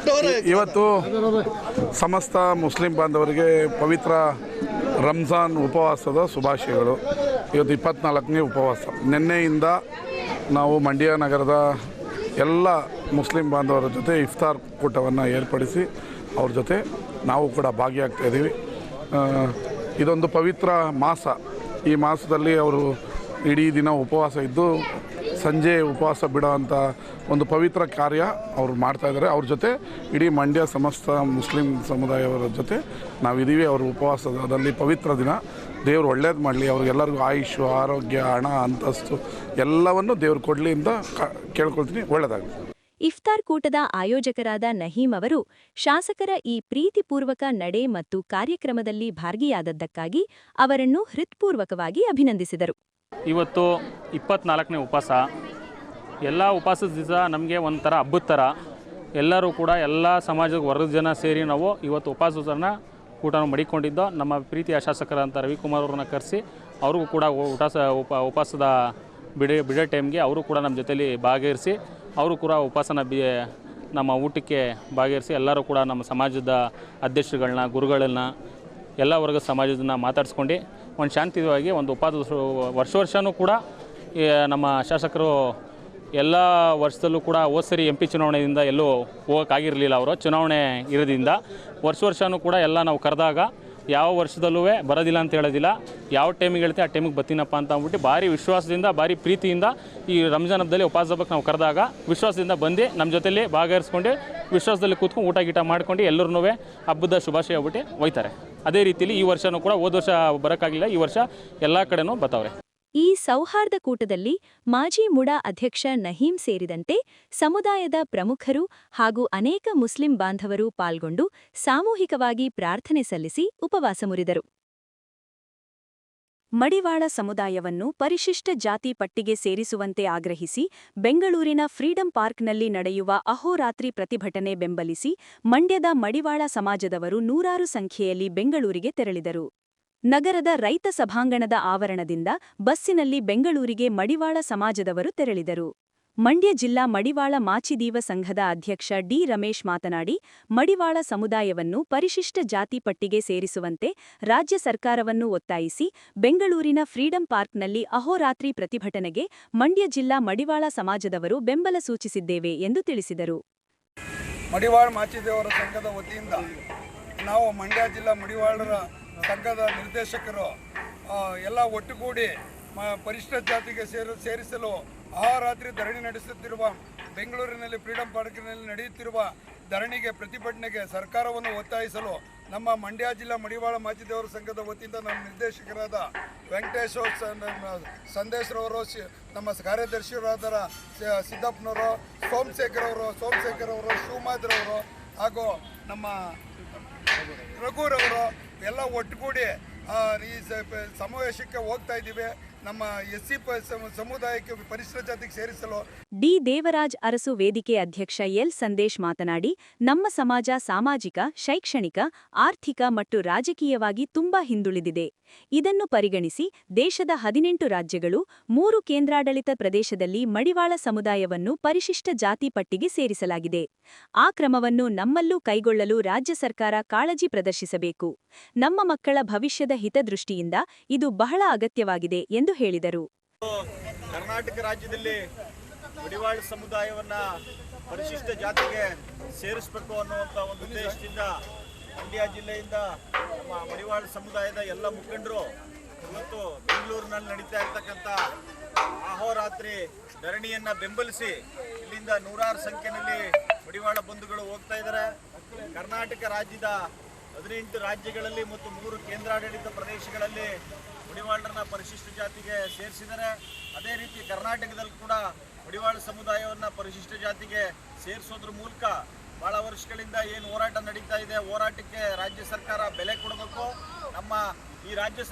ಇವತ್ತು ಸಮಸ್ತ ಮುಸ್ಲಿಂ ಬಾಂಧವರಿಗೆ ಪವಿತ್ರ ರಂಜಾನ್ ಉಪವಾಸದ ಶುಭಾಶಯಗಳು. ಇವತ್ತು 24ನೇ ಉಪವಾಸ. ನಿನ್ನೆಯಿಂದ ನಾವು ಮಂಡ್ಯ ನಗರದ ಎಲ್ಲ ಮುಸ್ಲಿಂ ಬಾಂಧವರ ಜೊತೆ ಇಫ್ತಾರ್ ಕೂಟವನ್ನು ಏರ್ಪಡಿಸಿ ಅವ್ರ ಜೊತೆ ನಾವು ಕೂಡ ಭಾಗಿಯಾಗ್ತಾಯಿದ್ದೀವಿ. ಇದೊಂದು ಪವಿತ್ರ ಮಾಸ. ಈ ಮಾಸದಲ್ಲಿ ಅವರು ಇಡೀ ದಿನ ಉಪವಾಸ ಇದ್ದು ಸಂಜೆ ಉಪವಾಸ ಬಿಡೋ ಅಂಥ ಒಂದು ಪವಿತ್ರ ಕಾರ್ಯ ಅವರು ಮಾಡ್ತಾಯಿದ್ದಾರೆ. ಅವ್ರ ಜೊತೆ ಇಡೀ ಮಂಡ್ಯ ಸಮಸ್ತ ಮುಸ್ಲಿಂ ಸಮುದಾಯವರ ಜೊತೆ ನಾವಿದ್ದೀವಿ. ಅವರು ಉಪವಾಸದಲ್ಲಿ ಪವಿತ್ರ ದಿನ. ದೇವರು ಒಳ್ಳೇದು ಮಾಡಲಿ, ಅವ್ರಿಗೆಲ್ಲರಿಗೂ ಆಯುಷ್, ಆರೋಗ್ಯ, ಹಣ, ಅಂತಸ್ತು ಎಲ್ಲವನ್ನು ದೇವ್ರು ಕೊಡಲಿ ಅಂತ ಕೇಳ್ಕೊಳ್ತೀನಿ. ಒಳ್ಳೆಯದಾಗಲಿ. ಇಫ್ತಾರ್ ಕೂಟದ ಆಯೋಜಕರಾದ ನಹೀಂ ಅವರು ಶಾಸಕರ ಈ ಪ್ರೀತಿಪೂರ್ವಕ ನಡೆ ಮತ್ತು ಕಾರ್ಯಕ್ರಮದಲ್ಲಿ ಭಾಗಿಯಾದದ್ದಕ್ಕಾಗಿ ಅವರನ್ನು ಹೃತ್ಪೂರ್ವಕವಾಗಿ ಅಭಿನಂದಿಸಿದರು. ಇವತ್ತು 24ನೇ ಉಪವಾಸ. ಎಲ್ಲ ಉಪವಾಸದ ದಿವಸ ನಮಗೆ ಒಂಥರ ಹಬ್ಬದ ಥರ ಎಲ್ಲರೂ ಕೂಡ ಎಲ್ಲ ಸಮಾಜದ ವರ್ಗದ ಜನ ಸೇರಿ ನಾವು ಇವತ್ತು ಉಪವಾಸನ ಊಟ ಮಡಿಕೊಂಡಿದ್ದೋ. ನಮ್ಮ ಪ್ರೀತಿಯ ಶಾಸಕರಂತ ರವಿಕುಮಾರ್ ಅವ್ರನ್ನ ಕರೆಸಿ ಅವ್ರಿಗೂ ಕೂಡ ಉಪವಾಸದ ಬಿಡೋ ಟೈಮ್ಗೆ ಅವರು ಕೂಡ ನಮ್ಮ ಜೊತೆಲಿ ಭಾಗವಹಿಸಿ ಅವರು ಕೂಡ ಉಪವಾಸನ ನಮ್ಮ ಊಟಕ್ಕೆ ಭಾಗವಹಿಸಿ ಎಲ್ಲರೂ ಕೂಡ ನಮ್ಮ ಸಮಾಜದ ಅಧ್ಯಕ್ಷರುಗಳನ್ನ, ಗುರುಗಳನ್ನ, ಎಲ್ಲ ವರ್ಗದ ಸಮಾಜದನ್ನ ಮಾತಾಡಿಸ್ಕೊಂಡು ಒಂದು ಶಾಂತಿಯುತವಾಗಿ ಒಂದು ಉಪವಾಸ ವರ್ಷವೂ ಕೂಡ ನಮ್ಮ ಶಾಸಕರು ಎಲ್ಲ ವರ್ಷದಲ್ಲೂ ಕೂಡ ಹೋದ ಸರಿ MP ಚುನಾವಣೆಯಿಂದ ಎಲ್ಲೂ ಹೋಗೋಕ್ಕಾಗಿರಲಿಲ್ಲ. ಅವರು ಚುನಾವಣೆ ಇರೋದ್ರಿಂದ ವರ್ಷವೂ ಕೂಡ ಎಲ್ಲ ನಾವು ಕರೆದಾಗ ಯಾವ ವರ್ಷದಲ್ಲೂ ಬರೋದಿಲ್ಲ ಅಂತ ಹೇಳೋದಿಲ್ಲ. ಯಾವ ಟೈಮಿಗೆ ಹೇಳ್ತೀವಿ ಆ ಟೈಮಿಗೆ ಬರ್ತೀನಪ್ಪ ಅಂತ ಅಂದ್ಬಿಟ್ಟು ಭಾರಿ ವಿಶ್ವಾಸದಿಂದ, ಭಾರಿ ಪ್ರೀತಿಯಿಂದ ಈ ರಂಜಾನ್ ಹಬ್ಬದಲ್ಲಿ ಉಪವಾಸ ಹಬ್ಬಕ್ಕೆ ನಾವು ಕರೆದಾಗ ವಿಶ್ವಾಸದಿಂದ ಬಂದು ನಮ್ಮ ಜೊತೆಲಿ ಭಾಗವಹಿಸ್ಕೊಂಡು ವಿಶ್ವಾಸದಲ್ಲಿ ಕೂತ್ಕೊಂಡು ಊಟ ಗೀಟ ಮಾಡ್ಕೊಂಡು ಎಲ್ಲರೂ ಹಬ್ಬದ ಶುಭಾಶಯ ಆಗ್ಬಿಟ್ಟು ಹೋಯ್ತಾರೆ. ಅದೇ ರೀತಿಯಲ್ಲಿ ಈ ವರ್ಷವೂ ಕೂಡ ಹೋದ ವರ್ಷ ಬರೋಕ್ಕಾಗಲಿಲ್ಲ, ಈ ವರ್ಷ ಎಲ್ಲ ಕಡೆನೂ ಬರ್ತಾವ್ರೆ. ಈ ಸೌಹಾರ್ದ ಕೂಟದಲ್ಲಿ ಮಾಜಿ ಮುಡಾ ಅಧ್ಯಕ್ಷ ನಹೀಂ ಸೇರಿದಂತೆ ಸಮುದಾಯದ ಪ್ರಮುಖರು ಹಾಗೂ ಅನೇಕ ಮುಸ್ಲಿಂ ಬಾಂಧವರು ಪಾಲ್ಗೊಂಡು ಸಾಮೂಹಿಕವಾಗಿ ಪ್ರಾರ್ಥನೆ ಸಲ್ಲಿಸಿ ಉಪವಾಸ ಮುರಿದರು. ಮಡಿವಾಳ ಸಮುದಾಯವನ್ನು ಪರಿಶಿಷ್ಟ ಜಾತಿ ಪಟ್ಟಿಗೆ ಸೇರಿಸುವಂತೆ ಆಗ್ರಹಿಸಿ ಬೆಂಗಳೂರಿನ ಫ್ರೀಡಂ ಪಾರ್ಕ್ನಲ್ಲಿ ನಡೆಯುವ ಅಹೋರಾತ್ರಿ ಪ್ರತಿಭಟನೆ ಬೆಂಬಲಿಸಿ ಮಂಡ್ಯದ ಮಡಿವಾಳ ಸಮಾಜದವರು ನೂರಾರು ಸಂಖ್ಯೆಯಲ್ಲಿ ಬೆಂಗಳೂರಿಗೆ ತೆರಳಿದರು. ನಗರದ ರೈತ ಸಭಾಂಗಣದ ಆವರಣದಿಂದ ಬಸ್ಸಿನಲ್ಲಿ ಬೆಂಗಳೂರಿಗೆ ಮಡಿವಾಳ ಸಮಾಜದವರು ತೆರಳಿದರು. ಮಂಡ್ಯ ಜಿಲ್ಲಾ ಮಡಿವಾಳ ಮಾಚಿದೀವ ಸಂಘದ ಅಧ್ಯಕ್ಷ ಡಿ. ರಮೇಶ್ ಮಾತನಾಡಿ, ಮಡಿವಾಳ ಸಮುದಾಯವನ್ನು ಪರಿಶಿಷ್ಟ ಜಾತಿ ಪಟ್ಟಿಗೆ ಸೇರಿಸುವಂತೆ ರಾಜ್ಯ ಸರ್ಕಾರವನ್ನು ಒತ್ತಾಯಿಸಿ ಬೆಂಗಳೂರಿನ ಫ್ರೀಡಂ ಪಾರ್ಕ್ನಲ್ಲಿ ಅಹೋರಾತ್ರಿ ಪ್ರತಿಭಟನೆಗೆ ಮಂಡ್ಯ ಜಿಲ್ಲಾ ಮಡಿವಾಳ ಸಮಾಜದವರು ಬೆಂಬಲ ಸೂಚಿಸಿದ್ದೇವೆ ಎಂದು ತಿಳಿಸಿದರು. ಮಡಿವಾಳ ಮಾಚಿದೇವರ ಸಂಘದ ವತಿಯಿಂದ ನಾವು ಮಂಡ್ಯ ಜಿಲ್ಲಾ ಮಡಿವಾಳರ ಸಂಘದ ನಿರ್ದೇಶಕರು ಎಲ್ಲ ಒಟ್ಟುಗೂಡಿ ಪರಿಶಿಷ್ಟ ಜಾತಿಗೆ ಸೇರಿಸಲು ಅಹೋರಾತ್ರಿ ಧರಣಿ ನಡೆಸುತ್ತಿರುವ ಬೆಂಗಳೂರಿನಲ್ಲಿ ಫ್ರೀಡಂ ಪಾರ್ಕ್ನಲ್ಲಿ ನಡೆಯುತ್ತಿರುವ ಧರಣಿಗೆ ಪ್ರತಿಭಟನೆಗೆ ಸರ್ಕಾರವನ್ನು ಒತ್ತಾಯಿಸಲು ನಮ್ಮ ಮಂಡ್ಯ ಜಿಲ್ಲಾ ಮಡಿವಾಳ ಮಾಚಿದೇವರ ಸಂಘದ ವತಿಯಿಂದ ನಮ್ಮ ನಿರ್ದೇಶಕರಾದ ವೆಂಕಟೇಶ್ ಸಂದೇಶ್ರವರು, ನಮ್ಮ ಕಾರ್ಯದರ್ಶಿಯವರಾದ ಸಿದ್ದಪ್ಪನವರು, ಸೋಮಶೇಖರ್ ಅವರು, ಶಿವಮಾದ್ರವರು ಹಾಗೂ ನಮ್ಮ ರಘುರವರು ಎಲ್ಲ ಒಟ್ಟುಗೂಡಿ ಈ ಸಮಾವೇಶಕ್ಕೆ ಹೋಗ್ತಾ ಇದ್ದೀವಿ. ನಮ್ಮ SC ಸಮುದಾಯಕ್ಕೆ ಪರಿಶಿಷ್ಟ ಜಾತಿಗೆ ಸೇರಿಸಲು. ಡಿ ದೇವರಾಜ್ ಅರಸು ವೇದಿಕೆ ಅಧ್ಯಕ್ಷ ಎಲ್ ಸಂದೇಶ್ ಮಾತನಾಡಿ, ನಮ್ಮ ಸಮಾಜ ಸಾಮಾಜಿಕ, ಶೈಕ್ಷಣಿಕ, ಆರ್ಥಿಕ ಮತ್ತು ರಾಜಕೀಯವಾಗಿ ತುಂಬಾ ಹಿಂದುಳಿದಿದೆ. ಇದನ್ನು ಪರಿಗಣಿಸಿ ದೇಶದ 18 ರಾಜ್ಯಗಳು 3 ಕೇಂದ್ರಾಡಳಿತ ಪ್ರದೇಶದಲ್ಲಿ ಮಡಿವಾಳ ಸಮುದಾಯವನ್ನು ಪರಿಶಿಷ್ಟ ಜಾತಿ ಪಟ್ಟಿಗೆ ಸೇರಿಸಲಾಗಿದೆ. ಆ ಕ್ರಮವನ್ನು ನಮ್ಮಲ್ಲೂ ಕೈಗೊಳ್ಳಲು ರಾಜ್ಯ ಸರ್ಕಾರ ಕಾಳಜಿ ಪ್ರದರ್ಶಿಸಬೇಕು. ನಮ್ಮ ಮಕ್ಕಳ ಭವಿಷ್ಯದ ಹಿತದೃಷ್ಟಿಯಿಂದ ಇದು ಬಹಳ ಅಗತ್ಯವಾಗಿದೆ ಎಂದು ಹೇಳಿದರು. ಕರ್ನಾಟಕ ರಾಜ್ಯದಲ್ಲಿ ಮಡಿವಾಳ ಸಮುದಾಯವನ್ನ ಪರಿಶಿಷ್ಟ ಜಾತಿಗೆ ಸೇರಿಸಬೇಕು ಅನ್ನುವಂಥ ಒಂದು ಉದ್ದೇಶದಿಂದ ಮಂಡ್ಯ ಜಿಲ್ಲೆಯಿಂದ ನಮ್ಮ ಮಡಿವಾಳ ಸಮುದಾಯದ ಎಲ್ಲ ಮುಖಂಡರು ಇವತ್ತು ಬೆಂಗಳೂರಿನಲ್ಲಿ ನಡೀತಾ ಇರ್ತಕ್ಕಂಥ ಅಹೋರಾತ್ರಿ ಧರಣಿಯನ್ನ ಬೆಂಬಲಿಸಿ ಇಲ್ಲಿಂದ ನೂರಾರು ಸಂಖ್ಯೆಯಲ್ಲಿ ಮಡಿವಾಳ ಬಂಧುಗಳು ಹೋಗ್ತಾ ಇದ್ದಾರೆ. ಕರ್ನಾಟಕ ರಾಜ್ಯದ 18 ರಾಜ್ಯಗಳಲ್ಲಿ ಮತ್ತು 3 ಕೇಂದ್ರಾಡಳಿತ ಪ್ರದೇಶಗಳಲ್ಲಿ ಮಡಿವಾಳರನ್ನ ಪರಿಶಿಷ್ಟ ಜಾತಿಗೆ ಸೇರಿಸಿದ್ದಾರೆ. ಅದೇ ರೀತಿ ಕರ್ನಾಟಕದಲ್ಲಿ ಕೂಡ ಮಡಿವಾಳ ಸಮುದಾಯವನ್ನು ಪರಿಶಿಷ್ಟ ಜಾತಿಗೆ ಸೇರಿಸೋದ್ರ ಮೂಲಕ ಭಾಳ ವರ್ಷಗಳಿಂದ ಏನು ಹೋರಾಟ ನಡೀತಾ ಇದೆ, ಹೋರಾಟಕ್ಕೆ ರಾಜ್ಯ ಸರ್ಕಾರ ಬೆಲೆ ಕೊಡಬೇಕು. ನಮ್ಮ ಈ ರಾಜ್ಯ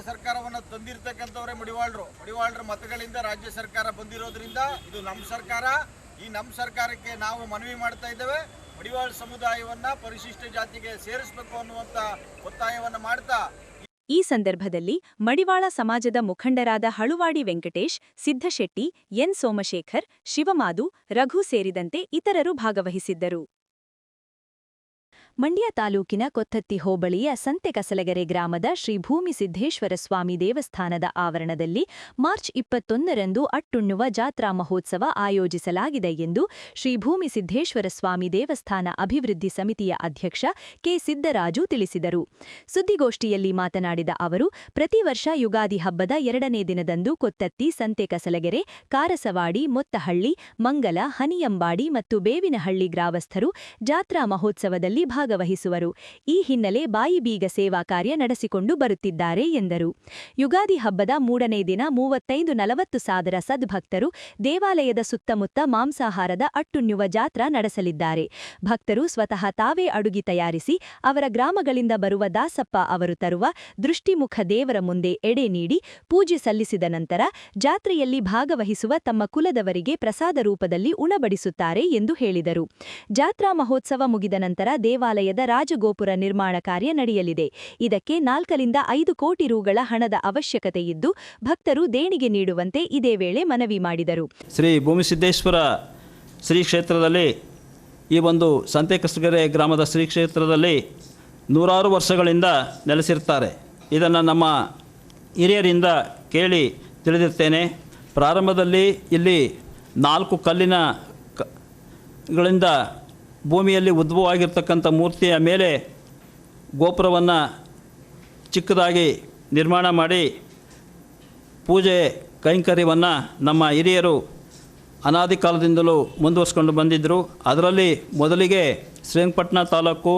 ಸರ್ಕಾರವನ್ನು ತಂದಿರ್ತಕ್ಕಂಥವರೇ ಮಡಿವಾಳರ ಮತಗಳಿಂದ ರಾಜ್ಯ ಸರ್ಕಾರ ಬಂದಿರೋದ್ರಿಂದ ಇದು ನಮ್ಮ ಸರ್ಕಾರ. ಈ ನಮ್ಮ ಸರ್ಕಾರಕ್ಕೆ ನಾವು ಮನವಿ ಮಾಡ್ತಾ ಇದ್ದೇವೆ, ಮಡಿವಾಳ ಸಮುದಾಯವನ್ನ ಪರಿಶಿಷ್ಟ ಜಾತಿಗೆ ಸೇರಿಸಬೇಕು ಅನ್ನುವಂಥ ಒತ್ತಾಯವನ್ನು ಮಾಡ್ತಾ. ಈ ಸಂದರ್ಭದಲ್ಲಿ ಮಡಿವಾಳ ಸಮಾಜದ ಮುಖಂಡರಾದ ಹಳುವಾಡಿ ವೆಂಕಟೇಶ್, ಸಿದ್ದಶೆಟ್ಟಿ, ಎನ್ ಸೋಮಶೇಖರ್, ಶಿವಮಾದು, ರಘು ಸೇರಿದಂತೆ ಇತರರು ಭಾಗವಹಿಸಿದ್ದರು. ಮಂಡ್ಯ ತಾಲೂಕಿನ ಕೊತ್ತತ್ತಿ ಹೋಬಳಿಯ ಸಂತೆಕಸಲಗೆರೆ ಗ್ರಾಮದ ಶ್ರೀ ಭೂಮಿ ಸಿದ್ದೇಶ್ವರ ಸ್ವಾಮಿ ದೇವಸ್ಥಾನದ ಆವರಣದಲ್ಲಿ ಮಾರ್ಚ್ 21ರಂದು ಅಟ್ಟುಣ್ಣುವ ಜಾತ್ರಾ ಮಹೋತ್ಸವ ಆಯೋಜಿಸಲಾಗಿದೆ ಎಂದು ಶ್ರೀ ಭೂಮಿ ಸಿದ್ದೇಶ್ವರ ಸ್ವಾಮಿ ದೇವಸ್ಥಾನ ಅಭಿವೃದ್ಧಿ ಸಮಿತಿಯ ಅಧ್ಯಕ್ಷ ಕೆ ಸಿದ್ದರಾಜು ತಿಳಿಸಿದರು. ಸುದ್ದಿಗೋಷ್ಠಿಯಲ್ಲಿ ಮಾತನಾಡಿದ ಅವರು, ಪ್ರತಿ ವರ್ಷ ಯುಗಾದಿ ಹಬ್ಬದ 2ನೇ ದಿನದಂದು ಕೊತ್ತತ್ತಿ, ಸಂತೆಕಸಲಗೆರೆ, ಕಾರಸವಾಡಿ, ಮೊತ್ತಹಳ್ಳಿ, ಮಂಗಲ, ಹನಿಯಂಬಾಡಿ ಮತ್ತು ಬೇವಿನಹಳ್ಳಿ ಗ್ರಾಮಸ್ಥರು ಜಾತ್ರಾ ಮಹೋತ್ಸವದಲ್ಲಿ ಭಾಗವಹಿಸುವರು. ಈ ಹಿನ್ನೆಲೆ ಬಾಯಿಬೀಗ ಸೇವಾ ಕಾರ್ಯ ನಡೆಸಿಕೊಂಡು ಬರುತ್ತಿದ್ದಾರೆ ಎಂದರು. ಯುಗಾದಿ ಹಬ್ಬದ 3ನೇ ದಿನ 35-40 ಸಾವಿರ ಸದ್ಭಕ್ತರು ದೇವಾಲಯದ ಸುತ್ತಮುತ್ತ ಮಾಂಸಾಹಾರದ ಅಟ್ಟುಣ್ಣುವ ಜಾತ್ರಾ ನಡೆಸಲಿದ್ದಾರೆ. ಭಕ್ತರು ಸ್ವತಃ ತಾವೇ ಅಡುಗೆ ತಯಾರಿಸಿ ಅವರ ಗ್ರಾಮಗಳಿಂದ ಬರುವ ದಾಸಪ್ಪ ಅವರು ತರುವ ದೃಷ್ಟಿಮುಖ ದೇವರ ಮುಂದೆ ಎಡೆ ನೀಡಿ ಪೂಜೆ ಸಲ್ಲಿಸಿದ ನಂತರ ಜಾತ್ರೆಯಲ್ಲಿ ಭಾಗವಹಿಸುವ ತಮ್ಮ ಕುಲದವರಿಗೆ ಪ್ರಸಾದ ರೂಪದಲ್ಲಿ ಉಣಬಡಿಸುತ್ತಾರೆ ಎಂದು ಹೇಳಿದರು. ಜಾತ್ರಾ ಮಹೋತ್ಸವ ಮುಗಿದ ನಂತರ ದೇವಾಲಯದ ರಾಜಗೋಪುರ ನಿರ್ಮಾಣ ಕಾರ್ಯ ನಡೆಯಲಿದೆ. ಇದಕ್ಕೆ 4-5 ಕೋಟಿ ರೂಗಳ ಹಣದ ಅವಶ್ಯಕತೆ ಇದ್ದು ಭಕ್ತರು ದೇಣಿಗೆ ನೀಡುವಂತೆ ಇದೇ ವೇಳೆ ಮನವಿ ಮಾಡಿದರು. ಶ್ರೀ ಭೂಮಿಸಿದ್ದೇಶ್ವರ ಶ್ರೀ ಕ್ಷೇತ್ರದಲ್ಲಿ ಈ ಒಂದು ಸಂತೆಕಸಲಗೆರೆ ಗ್ರಾಮದ ಶ್ರೀ ಕ್ಷೇತ್ರದಲ್ಲಿ 100 ವರ್ಷಗಳಿಂದ ನೆಲೆಸಿರ್ತಾರೆ. ಇದನ್ನು ನಮ್ಮ ಹಿರಿಯರಿಂದ ಕೇಳಿ ತಿಳಿದಿರ್ತೇನೆ. ಪ್ರಾರಂಭದಲ್ಲಿ ಇಲ್ಲಿ 4 ಕಲ್ಲಿನ ಗಳಿಂದ ಭೂಮಿಯಲ್ಲಿ ಉದ್ಭವವಾಗಿರ್ತಕ್ಕಂಥ ಮೂರ್ತಿಯ ಮೇಲೆ ಗೋಪುರವನ್ನು ಚಿಕ್ಕದಾಗಿ ನಿರ್ಮಾಣ ಮಾಡಿ ಪೂಜೆ ಕೈಂಕರ್ಯವನ್ನು ನಮ್ಮ ಹಿರಿಯರು ಅನಾದಿ ಕಾಲದಿಂದಲೂ ಮುಂದುವರಿಸ್ಕೊಂಡು ಬಂದಿದ್ದರು. ಅದರಲ್ಲಿ ಮೊದಲಿಗೆ ಶ್ರೀರಂಗಪಟ್ಟಣ ತಾಲೂಕು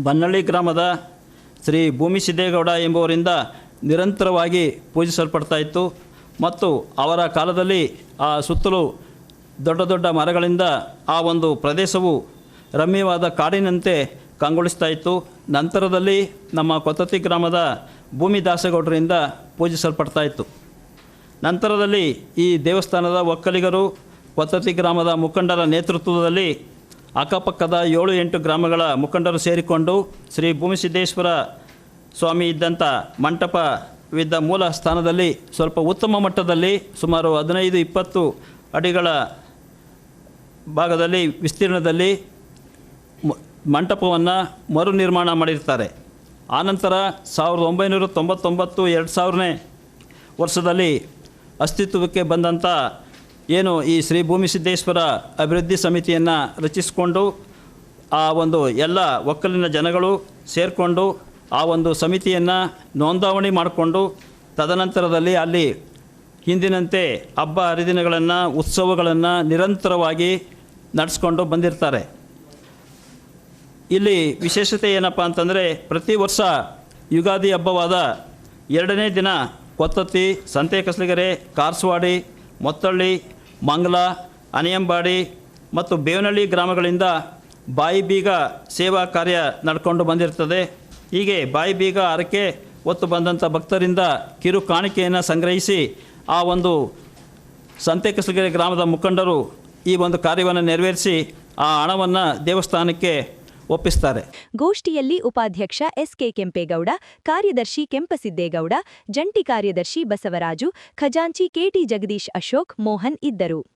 ಬನ್ನಳ್ಳಿ ಗ್ರಾಮದ ಶ್ರೀ ಭೂಮಿ ಸಿದ್ದೇಗೌಡ ಎಂಬುವರಿಂದ ನಿರಂತರವಾಗಿ ಪೂಜಿಸಲ್ಪಡ್ತಾಯಿತ್ತು. ಮತ್ತು ಅವರ ಕಾಲದಲ್ಲಿ ಆ ಸುತ್ತಲೂ ದೊಡ್ಡ ದೊಡ್ಡ ಮರಗಳಿಂದ ಆ ಒಂದು ಪ್ರದೇಶವು ರಮ್ಯವಾದ ಕಾಡಿನಂತೆ ಕಂಗೊಳಿಸ್ತಾ ಇತ್ತು. ನಂತರದಲ್ಲಿ ನಮ್ಮ ಕೊತ್ತತ್ತಿ ಗ್ರಾಮದ ಭೂಮಿ ದಾಸಗೌಡರಿಂದ ಪೂಜಿಸಲ್ಪಡ್ತಾ ಇತ್ತು. ನಂತರದಲ್ಲಿ ಈ ದೇವಸ್ಥಾನದ ಒಕ್ಕಲಿಗರು ಕೊತ್ತತ್ತಿ ಗ್ರಾಮದ ಮುಖಂಡರ ನೇತೃತ್ವದಲ್ಲಿ ಅಕ್ಕಪಕ್ಕದ 7-8 ಗ್ರಾಮಗಳ ಮುಖಂಡರು ಸೇರಿಕೊಂಡು ಶ್ರೀ ಭೂಮಿಸಿದ್ದೇಶ್ವರ ಸ್ವಾಮಿ ಇದ್ದಂಥ ಮಂಟಪವಿದ್ದ ಮೂಲ ಸ್ಥಾನದಲ್ಲಿ ಸ್ವಲ್ಪ ಉತ್ತಮ ಮಟ್ಟದಲ್ಲಿ ಸುಮಾರು 15-20 ಅಡಿಗಳ ಭಾಗದಲ್ಲಿ ವಿಸ್ತೀರ್ಣದಲ್ಲಿ ಮಂಟಪವನ್ನು ಮರು ನಿರ್ಮಾಣ ಮಾಡಿರ್ತಾರೆ. ಆನಂತರ 1999 2000ನೇ ವರ್ಷದಲ್ಲಿ ಅಸ್ತಿತ್ವಕ್ಕೆ ಬಂದಂಥ ಏನು ಈ ಶ್ರೀ ಭೂಮಿಸಿದ್ದೇಶ್ವರ ಅಭಿವೃದ್ಧಿ ಸಮಿತಿಯನ್ನು ರಚಿಸಿಕೊಂಡು ಆ ಒಂದು ಎಲ್ಲ ಒಕ್ಕಲಿನ ಜನಗಳು ಸೇರಿಕೊಂಡು ಆ ಒಂದು ಸಮಿತಿಯನ್ನು ನೋಂದಾವಣಿ ಮಾಡಿಕೊಂಡು ತದನಂತರದಲ್ಲಿ ಅಲ್ಲಿ ಹಿಂದಿನಂತೆ ಹಬ್ಬ ಹರಿದಿನಗಳನ್ನು ಉತ್ಸವಗಳನ್ನು ನಿರಂತರವಾಗಿ ನಡೆಸ್ಕೊಂಡು ಬಂದಿರ್ತಾರೆ. ಇಲ್ಲಿ ವಿಶೇಷತೆ ಏನಪ್ಪ ಅಂತಂದರೆ ಪ್ರತಿ ವರ್ಷ ಯುಗಾದಿ ಹಬ್ಬವಾದ 2ನೇ ದಿನ ಕೊತ್ತತ್ತಿ, ಸಂತೆಕಸಲಗೆರೆ, ಕಾರಸವಾಡಿ, ಮೊತ್ತಹಳ್ಳಿ, ಮಂಗಲ, ಹನಿಯಂಬಾಡಿ ಮತ್ತು ಬೇವನಹಳ್ಳಿ ಗ್ರಾಮಗಳಿಂದ ಬಾಯಿಬೀಗ ಸೇವಾ ಕಾರ್ಯ ನಡ್ಕೊಂಡು ಬಂದಿರ್ತದೆ. ಹೀಗೆ ಬಾಯಿಬೀಗ ಹರಕೆ ಹೊತ್ತು ಬಂದಂಥ ಭಕ್ತರಿಂದ ಕಿರು ಕಾಣಿಕೆಯನ್ನು ಸಂಗ್ರಹಿಸಿ ಆ ಒಂದು ಸಂತೆಕಸಲಗೆರೆ ಗ್ರಾಮದ ಮುಖಂಡರು ಈ ಒಂದು ಕಾರ್ಯವನ್ನು ನೆರವೇರಿಸಿ ಆ ಹಣವನ್ನು ದೇವಸ್ಥಾನಕ್ಕೆ ಒಪ್ಪಿಸ್ತಾರೆ. ಗೋಷ್ಠಿಯಲ್ಲಿ ಉಪಾಧ್ಯಕ್ಷ ಎಸ್ಕೆ ಕೆಂಪೇಗೌಡ, ಕಾರ್ಯದರ್ಶಿ ಕೆಂಪಸಿದ್ದೇಗೌಡ, ಜಂಟಿ ಕಾರ್ಯದರ್ಶಿ ಬಸವರಾಜು, ಖಜಾಂಚಿ ಕೆಟಿ ಜಗದೀಶ್ ಅಶೋಕ್, ಮೋಹನ್ ಇದ್ದರು.